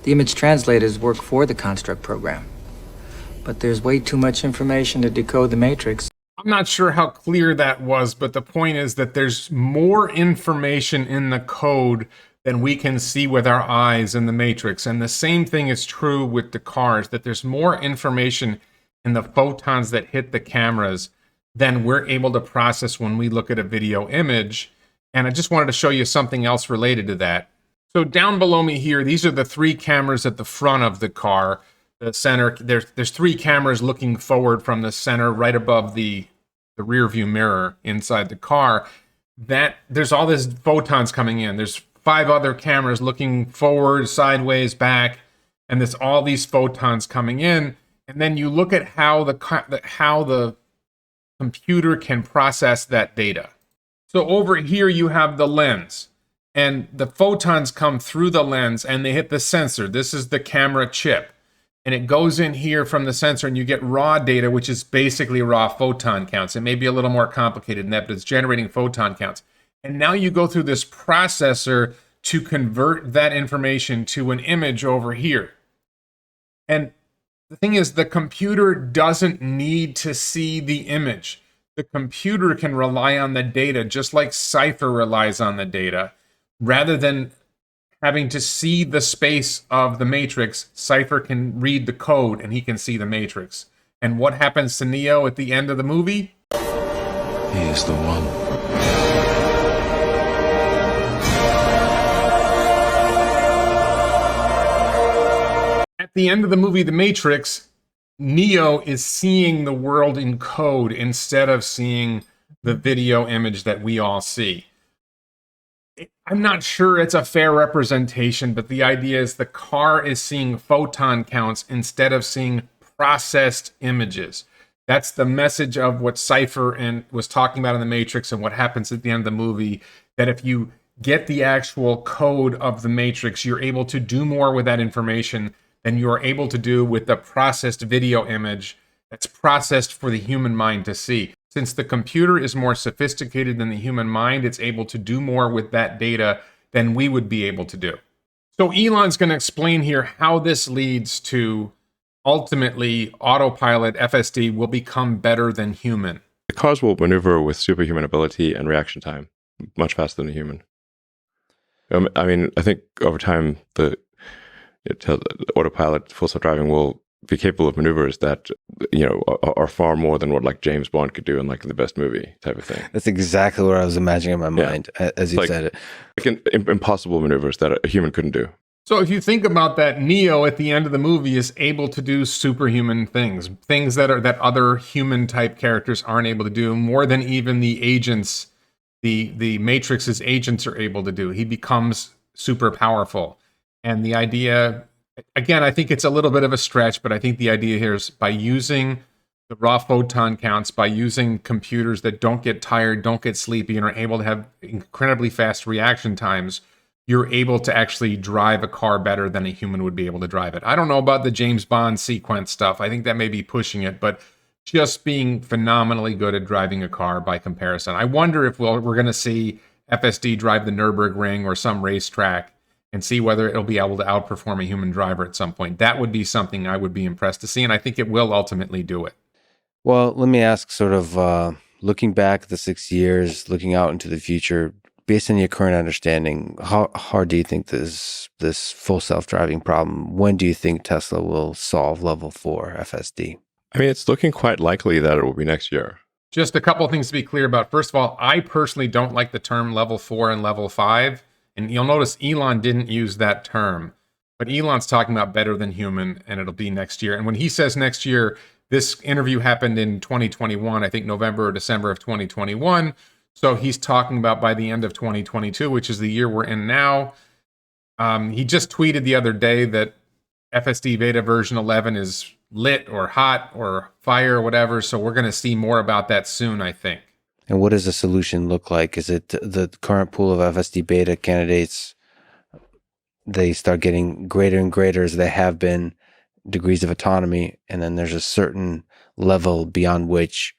The image translators work for the construct program. But there's way too much information to decode the matrix. I'm not sure how clear that was, but the point is that there's more information in the code than we can see with our eyes in the matrix. And the same thing is true with the cars, that there's more information in the photons that hit the cameras than we're able to process when we look at a video image. And I just wanted to show you something else related to that. So down below me here, these are the 3 cameras at the front of the car. The center, there's 3 cameras looking forward from the center right above the rear view mirror inside the car. That there's all this photons coming in. There's 5 other cameras looking forward, sideways, back, and there's all these photons coming in. And then you look at how the computer can process that data. So over here you have the lens, and the photons come through the lens and they hit the sensor. This is the camera chip. And it goes in here from the sensor and you get raw data, which is basically raw photon counts. It may be a little more complicated than that, but it's generating photon counts. And now you go through this processor to convert that information to an image over here. And the thing is, the computer doesn't need to see the image. The computer can rely on the data, just like Cypher relies on the data. Rather than having to see the space of the matrix, Cypher can read the code and he can see the matrix. And what happens to Neo at the end of the movie? He is the one. At the end of the movie, The Matrix, Neo is seeing the world in code instead of seeing the video image that we all see. I'm not sure it's a fair representation, but the idea is the car is seeing photon counts instead of seeing processed images. That's the message of what Cypher was talking about in The Matrix and what happens at the end of the movie, that if you get the actual code of the Matrix, you're able to do more with that information than you are able to do with the processed video image that's processed for the human mind to see. Since the computer is more sophisticated than the human mind, it's able to do more with that data than we would be able to do. So Elon's going to explain here how this leads to ultimately Autopilot FSD will become better than human. The cars will maneuver with superhuman ability and reaction time much faster than a human. I mean, I think over time, the autopilot full self-driving will be capable of maneuvers that, you know, are far more than what like James Bond could do in like the best movie type of thing. That's exactly what I was imagining in my mind as you said it. Like impossible maneuvers that a human couldn't do. So if you think about that, Neo at the end of the movie is able to do superhuman things that other human type characters aren't able to do, more than even the agents, the Matrix's agents are able to do. He becomes super powerful. And the idea, again, I think it's a little bit of a stretch, but I think the idea here is by using the raw photon counts, by using computers that don't get tired, don't get sleepy, and are able to have incredibly fast reaction times, you're able to actually drive a car better than a human would be able to drive it. I don't know about the James Bond sequence stuff. I think that may be pushing it, but just being phenomenally good at driving a car by comparison. I wonder if we're going to see FSD drive the Nürburgring or some racetrack and see whether it'll be able to outperform a human driver at some point. That would be something I would be impressed to see, and I think it will ultimately do it. Well, let me ask, sort of looking back at the 6 years, looking out into the future, based on your current understanding, how hard do you think this full self-driving problem, when do you think Tesla will solve level 4 FSD? I mean, it's looking quite likely that it will be next year. Just a couple of things to be clear about. First of all, I personally don't like the term level 4 and level 5. And you'll notice Elon didn't use that term. But Elon's talking about better than human, and it'll be next year. And when he says next year, this interview happened in 2021, I think November or December of 2021. So he's talking about by the end of 2022, which is the year we're in now. He just tweeted the other day that FSD beta version 11 is lit or hot or fire or whatever. So we're going to see more about that soon, I think. And what does the solution look like? Is it the current pool of FSD beta candidates, they start getting greater and greater as they have been degrees of autonomy, and then there's a certain level beyond which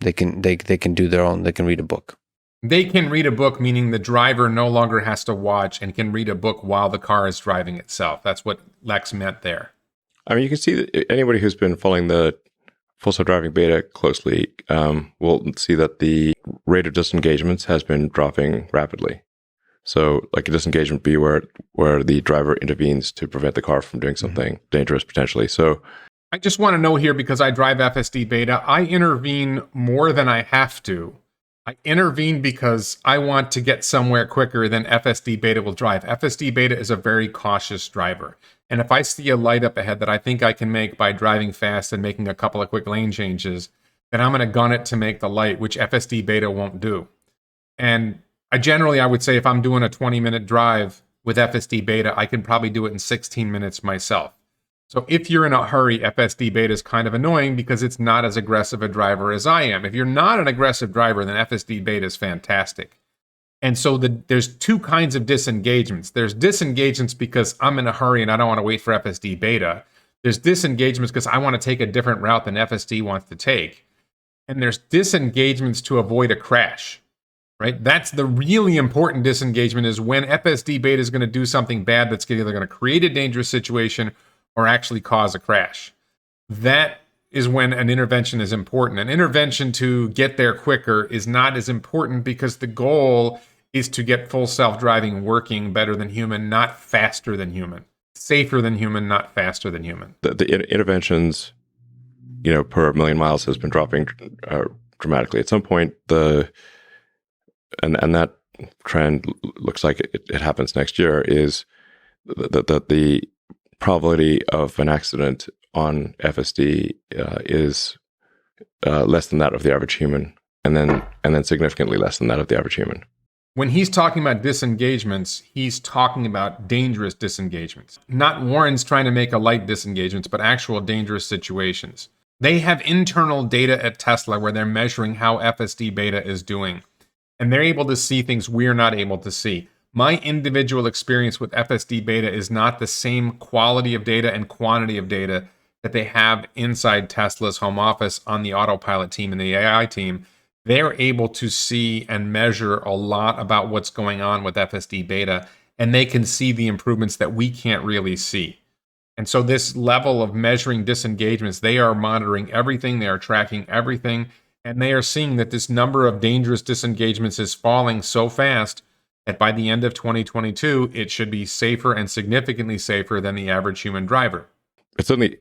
they can do their own, they can read a book? They can read a book, meaning the driver no longer has to watch and can read a book while the car is driving itself. That's what Lex meant there. I mean, you can see that anybody who's been following the full self-driving beta closely will see that the rate of disengagements has been dropping rapidly. So like a disengagement be where the driver intervenes to prevent the car from doing something dangerous potentially. So I just want to know here, because I drive FSD beta, I intervene more than I have to. I intervene because I want to get somewhere quicker than FSD beta will drive. FSD beta is a very cautious driver. And if I see a light up ahead that I think I can make by driving fast and making a couple of quick lane changes, then I'm going to gun it to make the light, which FSD beta won't do. And I would say if I'm doing a 20-minute drive with FSD beta, I can probably do it in 16 minutes myself. So if you're in a hurry, FSD beta is kind of annoying because it's not as aggressive a driver as I am. If you're not an aggressive driver, then FSD beta is fantastic. And so there's two kinds of disengagements. There's disengagements because I'm in a hurry and I don't want to wait for FSD beta. There's disengagements because I want to take a different route than FSD wants to take. And there's disengagements to avoid a crash, right? That's the really important disengagement, is when FSD beta is going to do something bad that's either going to create a dangerous situation or actually cause a crash. That is when an intervention is important. An intervention to get there quicker is not as important because the goal is to get full self-driving working better than human, not faster than human. Safer than human, not faster than human. the interventions, per million miles has been dropping dramatically. At some point, and that trend looks like it happens next year, is the probability of an accident on FSD is less than that of the average human, and then significantly less than that of the average human. When he's talking about disengagements, he's talking about dangerous disengagements. Not Warren's trying to make a light disengagements, but actual dangerous situations. They have internal data at Tesla where they're measuring how FSD beta is doing, and they're able to see things we're not able to see. My individual experience with FSD beta is not the same quality of data and quantity of data that they have inside Tesla's home office on the Autopilot team and the AI team. They're able to see and measure a lot about what's going on with FSD beta, and they can see the improvements that we can't really see. And so this level of measuring disengagements, they are monitoring everything, they are tracking everything, and they are seeing that this number of dangerous disengagements is falling so fast that by the end of 2022, it should be safer and significantly safer than the average human driver. It certainly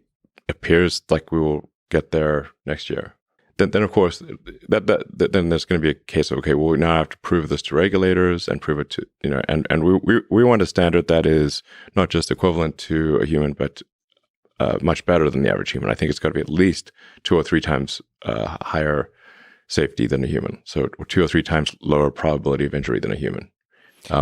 appears like we will get there next year. Then of course, then there's going to be a case of, okay, well, we now have to prove this to regulators and prove it to, and we want a standard that is not just equivalent to a human, but much better than the average human. I think it's got to be at least 2 or 3 times higher safety than a human. So 2 or 3 times lower probability of injury than a human.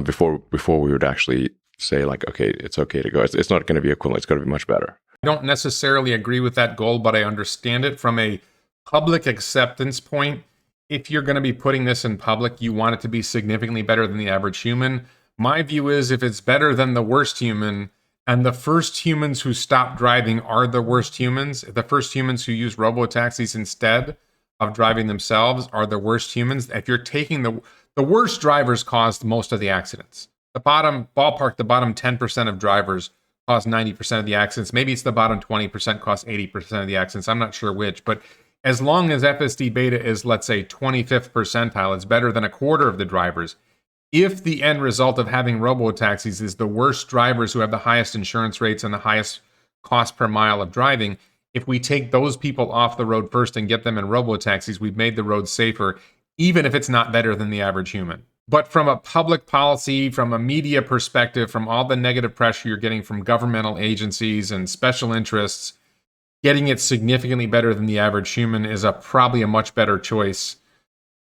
Before we would actually say, like, okay, it's okay to go. It's not going to be equivalent. It's going to be much better. I don't necessarily agree with that goal, but I understand it from a public acceptance point. If you're going to be putting this in public, you want it to be significantly better than the average human. My view is if it's better than the worst human, and the first humans who stop driving are the worst humans, the first humans who use robo-taxis instead of driving themselves are the worst humans. If you're taking the worst drivers caused most of the accidents. The bottom 10% of drivers cause 90% of the accidents. Maybe it's the bottom 20% cause 80% of the accidents. I'm not sure which, but as long as FSD beta is, let's say, 25th percentile, it's better than a quarter of the drivers. If the end result of having robo-taxis is the worst drivers who have the highest insurance rates and the highest cost per mile of driving, if we take those people off the road first and get them in robo-taxis, we've made the road safer, even if it's not better than the average human. But from a public policy, from a media perspective, from all the negative pressure you're getting from governmental agencies and special interests, getting it significantly better than the average human is probably a much better choice.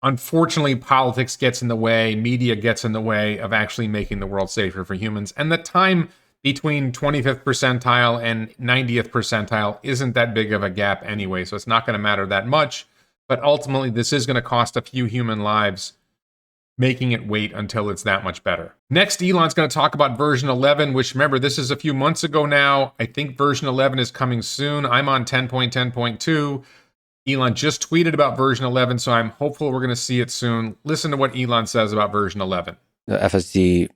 Unfortunately, politics gets in the way, media gets in the way of actually making the world safer for humans. And the time between 25th percentile and 90th percentile isn't that big of a gap anyway, so it's not going to matter that much. But ultimately, this is going to cost a few human lives, making it wait until it's that much better. Next, Elon's going to talk about version 11, which, remember, this is a few months ago now. I think version 11 is coming soon. I'm on 10.10.2. Elon just tweeted about version 11, so I'm hopeful we're going to see it soon. Listen to what Elon says about version 11. The FSD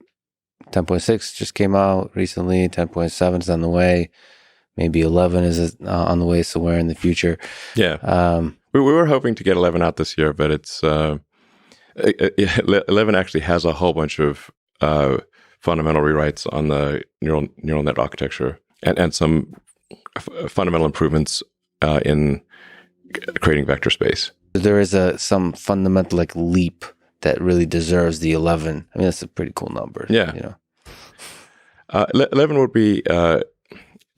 10.6 just came out recently. 10.7 is on the way. Maybe 11 is on the way somewhere in the future. Yeah. We were hoping to get 11 out this year, but it's 11 actually has a whole bunch of fundamental rewrites on the neural net architecture and some fundamental improvements in creating vector space. There is some fundamental like leap that really deserves the 11. I mean, that's a pretty cool number. Yeah. You know, 11 would be a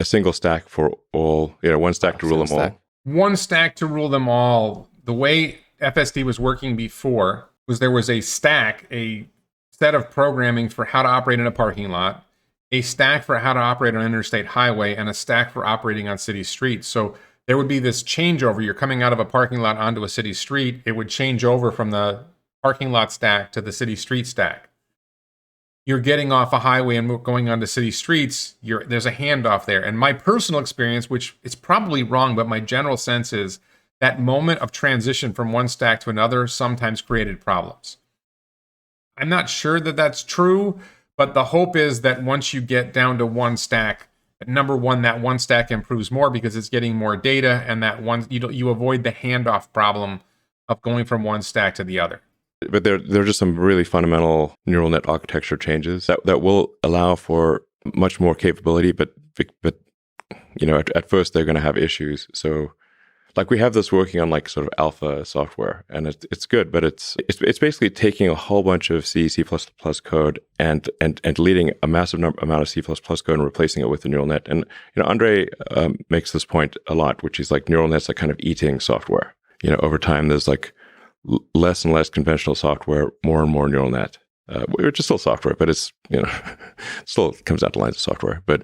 single stack for all, one stack to rule them all. One stack to rule them all. The way FSD was working before was there was a stack, a set of programming for how to operate in a parking lot, a stack for how to operate on an interstate highway, and a stack for operating on city streets. So there would be this changeover. You're coming out of a parking lot onto a city street. It would change over from the parking lot stack to the city street stack. You're getting off a highway and going onto city streets, there's a handoff there. And my personal experience, which is probably wrong, but my general sense is that moment of transition from one stack to another sometimes created problems. I'm not sure that that's true, but the hope is that once you get down to one stack, number one, that one stack improves more because it's getting more data, and that one you avoid the handoff problem of going from one stack to the other. But there are just some really fundamental neural net architecture changes that will allow for much more capability, but at first they're going to have issues. So, like we have this working on like sort of alpha software, and it's good, but it's basically taking a whole bunch of C code and deleting a massive amount of C code and replacing it with the neural net. And Andre makes this point a lot, which is like neural nets are kind of eating software. Over time, there's like less and less conventional software, more and more neural net, which is still software, but it's, still comes out to lines of software. But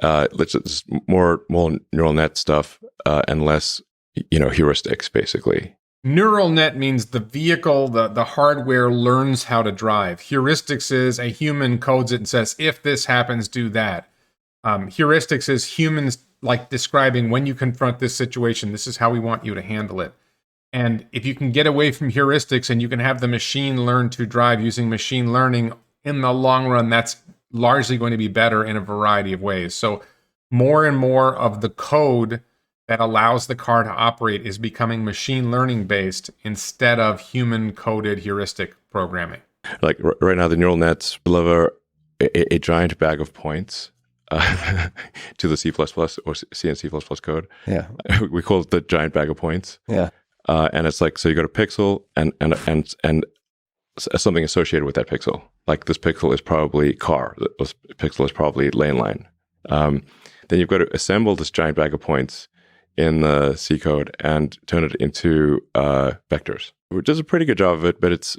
let's just more neural net stuff and less, heuristics, basically. Neural net means the vehicle, the hardware learns how to drive. Heuristics is a human codes it and says, if this happens, do that. Heuristics is humans like describing when you confront this situation, this is how we want you to handle it. And if you can get away from heuristics and you can have the machine learn to drive using machine learning, in the long run, that's largely going to be better in a variety of ways. So more and more of the code that allows the car to operate is becoming machine learning based instead of human coded heuristic programming. Like right now, the neural nets deliver a giant bag of points to the C++ or C and C++ code. Yeah. We call it the giant bag of points. Yeah. And it's like, so you got a pixel and something associated with that pixel. Like this pixel is probably car. This pixel is probably lane line. Then you've got to assemble this giant bag of points in the C code and turn it into vectors. It does a pretty good job of it, but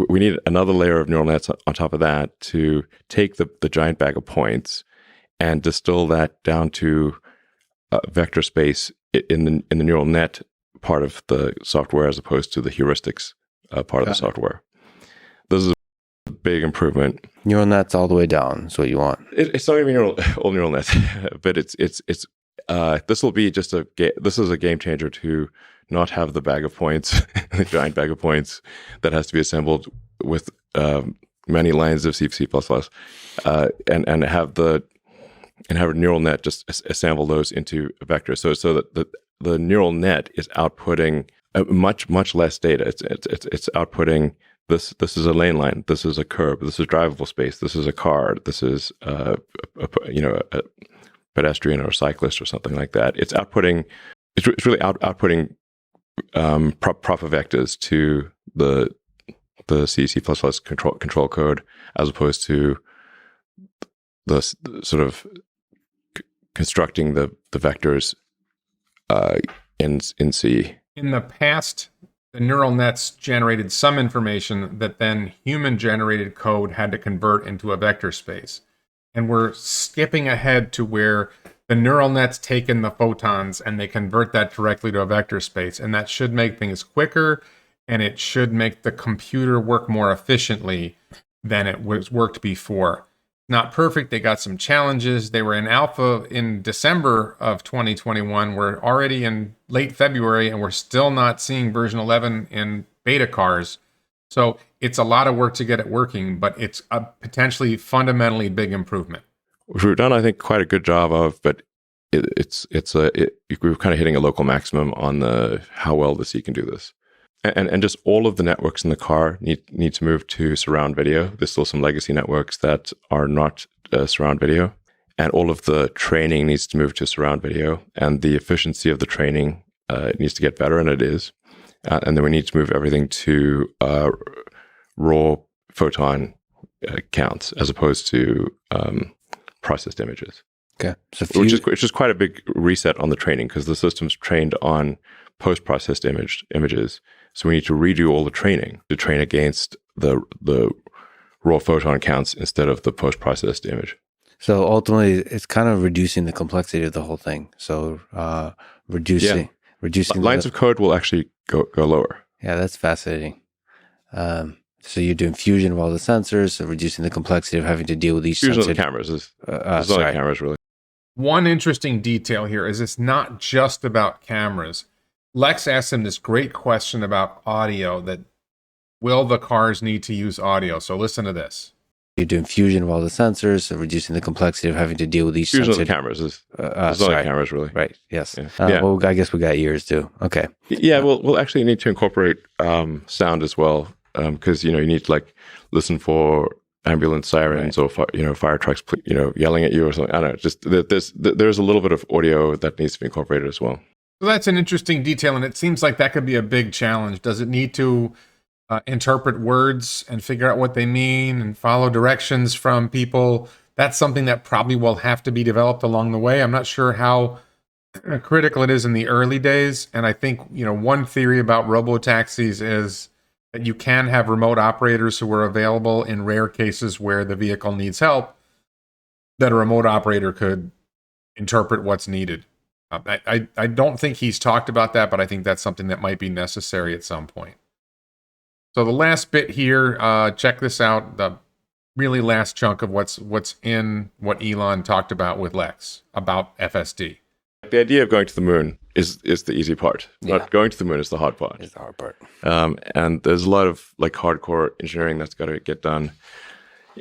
we need another layer of neural nets on top of that to take the giant bag of points and distill that down to vector space in the neural net part of the software as opposed to the heuristics part of the software. This is a big improvement. Neural nets all the way down is what you want. It's not even all neural nets, but this will be just this is a game changer to not have the bag of points, the giant bag of points that has to be assembled with many lines of C++, and have a neural net just assemble those into a vector. So that the neural net is outputting much less data. It's outputting this is a lane line, this is a curb, this is drivable space, this is a car, this is a pedestrian or a cyclist or something like that. It's really outputting proper vectors to the C control code as opposed to the sort of constructing the vectors in C. In the past, the neural nets generated some information that then human-generated code had to convert into a vector space. And we're skipping ahead to where the neural nets take in the photons and they convert that directly to a vector space. And that should make things quicker, and it should make the computer work more efficiently than it worked before. Not perfect. They got some challenges. They were in alpha in December of 2021. We're already in late February, and we're still not seeing version 11 in beta cars. So it's a lot of work to get it working, but it's a potentially fundamentally big improvement. Which we've done, I think, quite a good job of, but we're kind of hitting a local maximum on how well the C can do this. And just all of the networks in the car need to move to surround video. There's still some legacy networks that are not surround video. And all of the training needs to move to surround video. And the efficiency of the training needs to get better, and it is. And then we need to move everything to raw photon counts as opposed to processed images. Okay. So which is quite a big reset on the training, because the system's trained on post-processed images. So we need to redo all the training to train against the raw photon counts instead of the post-processed image. So ultimately, it's kind of reducing the complexity of the whole thing. So reducing lines of code will actually go lower. Yeah, that's fascinating. So you're doing fusion of all the sensors, so reducing the complexity of having to deal with each Fusion sensor. of the cameras is not like cameras, really. One interesting detail here is it's not just about cameras. Lex asked him this great question about audio, that will the cars need to use audio? So listen to this. You're doing fusion of all the sensors, so reducing the complexity of having to deal with each Fusion sensor. of the cameras is not like cameras, really. Right, yes. Yeah. Well, I guess we got ears too. Okay. Yeah, we'll actually need to incorporate sound as well, because you need to listen for ambulance sirens or fire trucks yelling at you or something. I don't know. Just there's a little bit of audio that needs to be incorporated as well. So that's an interesting detail, and it seems like that could be a big challenge. Does it need to interpret words and figure out what they mean and follow directions from people? That's something that probably will have to be developed along the way. I'm not sure how critical it is in the early days. And I think, one theory about robo-taxis is that you can have remote operators who are available in rare cases where the vehicle needs help, that a remote operator could interpret what's needed. I don't think he's talked about that, but I think that's something that might be necessary at some point. So the last bit here, check this out, the really last chunk of what's in what Elon talked about with Lex about FSD. The idea of going to the moon is the easy part. But going to the moon is the hard part. It's the hard part. And there's a lot of hardcore engineering that's got to get done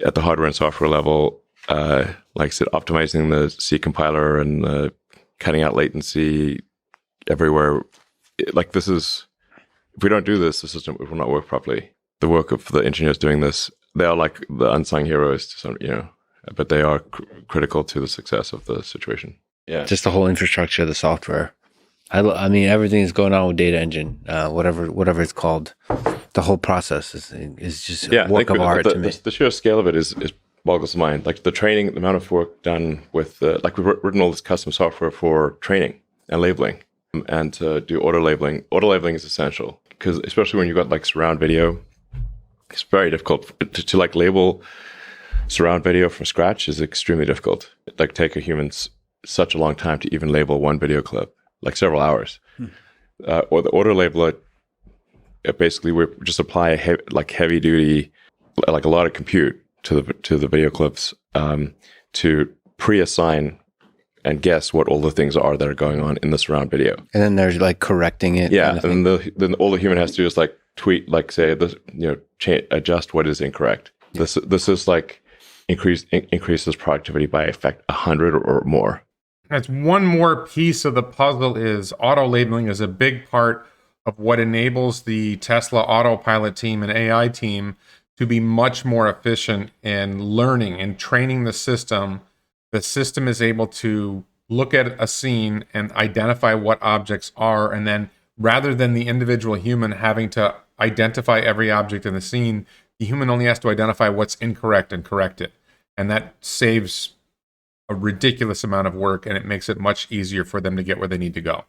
at the hardware and software level. Like I said, optimizing the C compiler and cutting out latency everywhere. If we don't do this, the system will not work properly. The work of the engineers doing this, they are like the unsung heroes, but they are critical to the success of the situation. Yeah, just the whole infrastructure, the software. I mean, everything is going on with data engine, whatever it's called. The whole process is just a work of art to me. The sheer scale of it is boggles the mind. Like the training, the amount of work done with we've written all this custom software for training and labeling, and to do auto labeling. Auto labeling is essential, because especially when you've got surround video, it's very difficult to label surround video from scratch. Is extremely difficult. It take a human's such a long time to even label one video clip, several hours. Or the auto labeler, basically we just apply heavy duty, a lot of compute to the video clips to pre-assign and guess what all the things are that are going on in the surround video. And then there's correcting it. Yeah, and then all the human has to do is tweet, say this, adjust what is incorrect. Yeah. This is increases productivity by effect 100 or more. That's one more piece of the puzzle. Is auto labeling is a big part of what enables the Tesla Autopilot team and AI team to be much more efficient in learning and training the system. The system is able to look at a scene and identify what objects are, and then rather than the individual human having to identify every object in the scene, the human only has to identify what's incorrect and correct it. And that saves a ridiculous amount of work, and it makes it much easier for them to get where they need to go.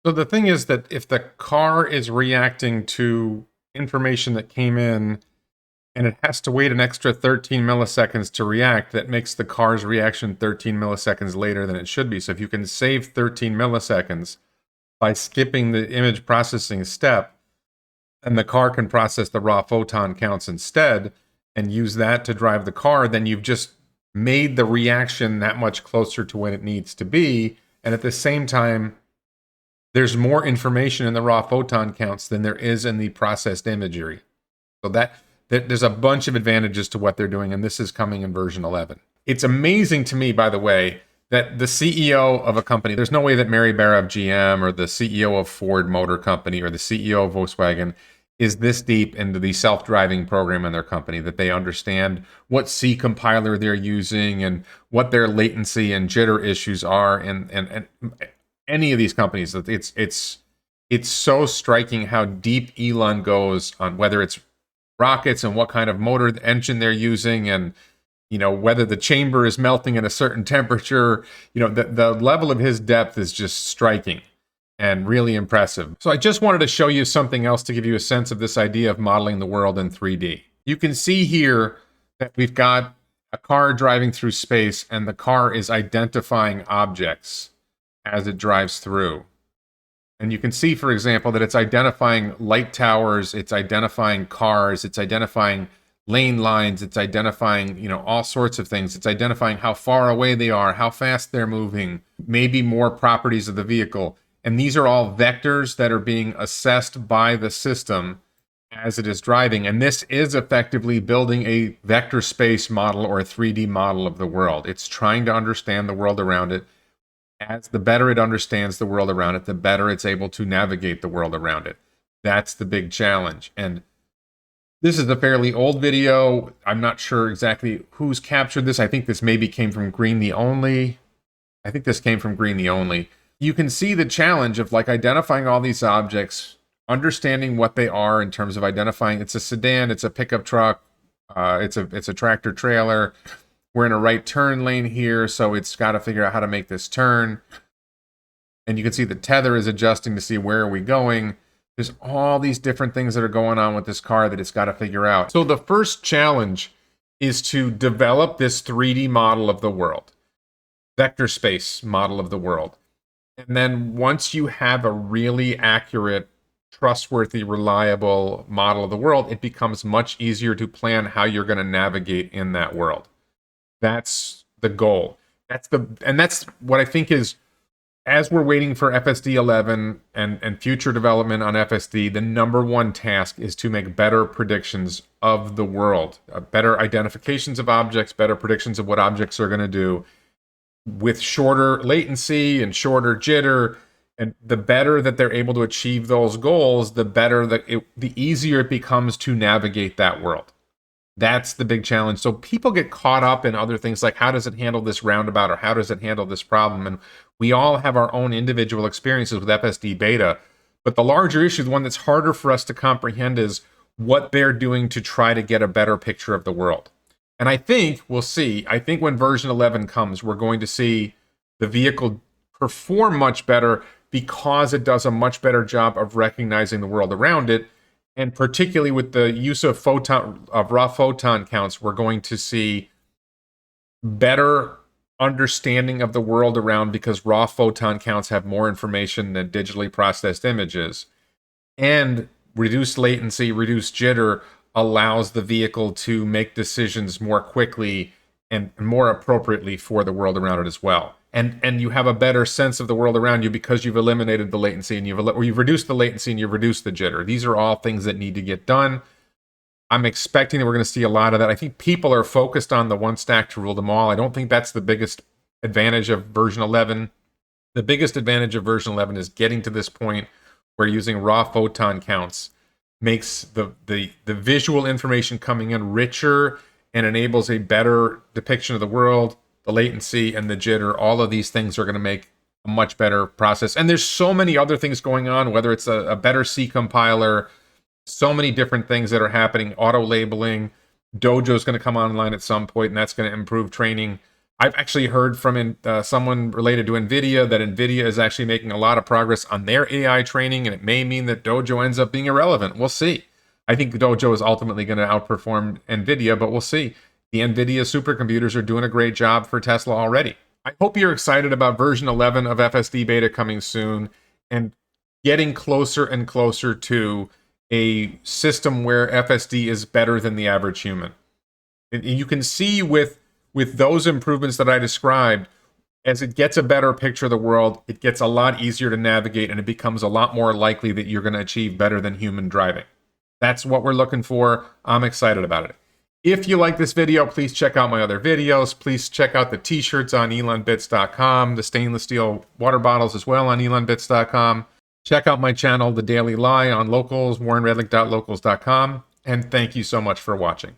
So the thing is that if the car is reacting to information that came in and it has to wait an extra 13 milliseconds to react, that makes the car's reaction 13 milliseconds later than it should be. So if you can save 13 milliseconds by skipping the image processing step, and the car can process the raw photon counts instead and use that to drive the car, then you've just made the reaction that much closer to when it needs to be. And at the same time, there's more information in the raw photon counts than there is in the processed imagery. So there's a bunch of advantages to what they're doing, and this is coming in version 11. It's amazing to me, by the way, that the CEO of a company, there's no way that Mary Barra of GM or the CEO of Ford Motor Company or the CEO of Volkswagen is this deep into the self-driving program in their company, that they understand what C compiler they're using and what their latency and jitter issues are. And any of these companies, it's so striking how deep Elon goes on whether it's rockets and what kind of motor engine they're using, and whether the chamber is melting at a certain temperature. The level of his depth is just striking and really impressive. So I just wanted to show you something else to give you a sense of this idea of modeling the world in 3D. You can see here that we've got a car driving through space, and the car is identifying objects as it drives through. And you can see, for example, that it's identifying light towers, it's identifying cars, it's identifying lane lines, it's identifying, all sorts of things. It's identifying how far away they are, how fast they're moving, maybe more properties of the vehicle. And these are all vectors that are being assessed by the system as it is driving. And this is effectively building a vector space model or a 3D model of the world. It's trying to understand the world around it. As the better it understands the world around it, the better it's able to navigate the world around it. That's the big challenge. And this is a fairly old video. I'm not sure exactly who's captured this. I think this maybe came from Green the Only. You can see the challenge of identifying all these objects, understanding what they are in terms of identifying it's a sedan, it's a pickup truck, it's a tractor trailer. We're in a right turn lane here, so it's got to figure out how to make this turn. And you can see the tether is adjusting to see where are we going. There's all these different things that are going on with this car that it's got to figure out. So the first challenge is to develop this 3D model of the world, vector space model of the world. And then once you have a really accurate, trustworthy, reliable model of the world, it becomes much easier to plan how you're going to navigate in that world. That's the goal. That's what I think is, as we're waiting for FSD 11 and future development on FSD, the number one task is to make better predictions of the world, better identifications of objects, better predictions of what objects are going to do, with shorter latency and shorter jitter. And the better that they're able to achieve those goals, the better the easier it becomes to navigate that world. That's the big challenge. So people get caught up in other things like, how does it handle this roundabout, or how does it handle this problem? And we all have our own individual experiences with FSD beta. But the larger issue, the one that's harder for us to comprehend, is what they're doing to try to get a better picture of the world. And I think we'll see. I think when version 11 comes, we're going to see the vehicle perform much better because it does a much better job of recognizing the world around it. And particularly with the use of raw photon counts, we're going to see better understanding of the world around, because raw photon counts have more information than digitally processed images. And reduced latency, reduced jitter allows the vehicle to make decisions more quickly and more appropriately for the world around it as well. And you have a better sense of the world around you because you've eliminated the latency, and you've reduced the latency and you've reduced the jitter. These are all things that need to get done. I'm expecting that we're going to see a lot of that. I think people are focused on the one stack to rule them all. I don't think that's the biggest advantage of version 11. The biggest advantage of version 11 is getting to this point where using raw photon counts makes the visual information coming in richer and enables a better depiction of the world. The latency and the jitter, all of these things are going to make a much better process. And there's so many other things going on, whether it's a better C compiler, so many different things that are happening, auto labeling. Dojo is going to come online at some point, and that's going to improve training. I've actually heard from someone related to NVIDIA that NVIDIA is actually making a lot of progress on their AI training, and it may mean that Dojo ends up being irrelevant. We'll see. I think Dojo is ultimately going to outperform NVIDIA, but we'll see. The NVIDIA supercomputers are doing a great job for Tesla already. I hope you're excited about version 11 of FSD beta coming soon and getting closer and closer to a system where FSD is better than the average human. And you can see with those improvements that I described, As it gets a better picture of the world, it gets a lot easier to navigate, and it becomes a lot more likely that you're going to achieve better than human driving. That's what we're looking for. I'm excited about it. If you like this video, please check out my other videos. Please check out the t-shirts on elonbits.com, the stainless steel water bottles as well on elonbits.com. Check out my channel, The Daily Lie, on Locals, warrenredlich.locals.com. And thank you so much for watching.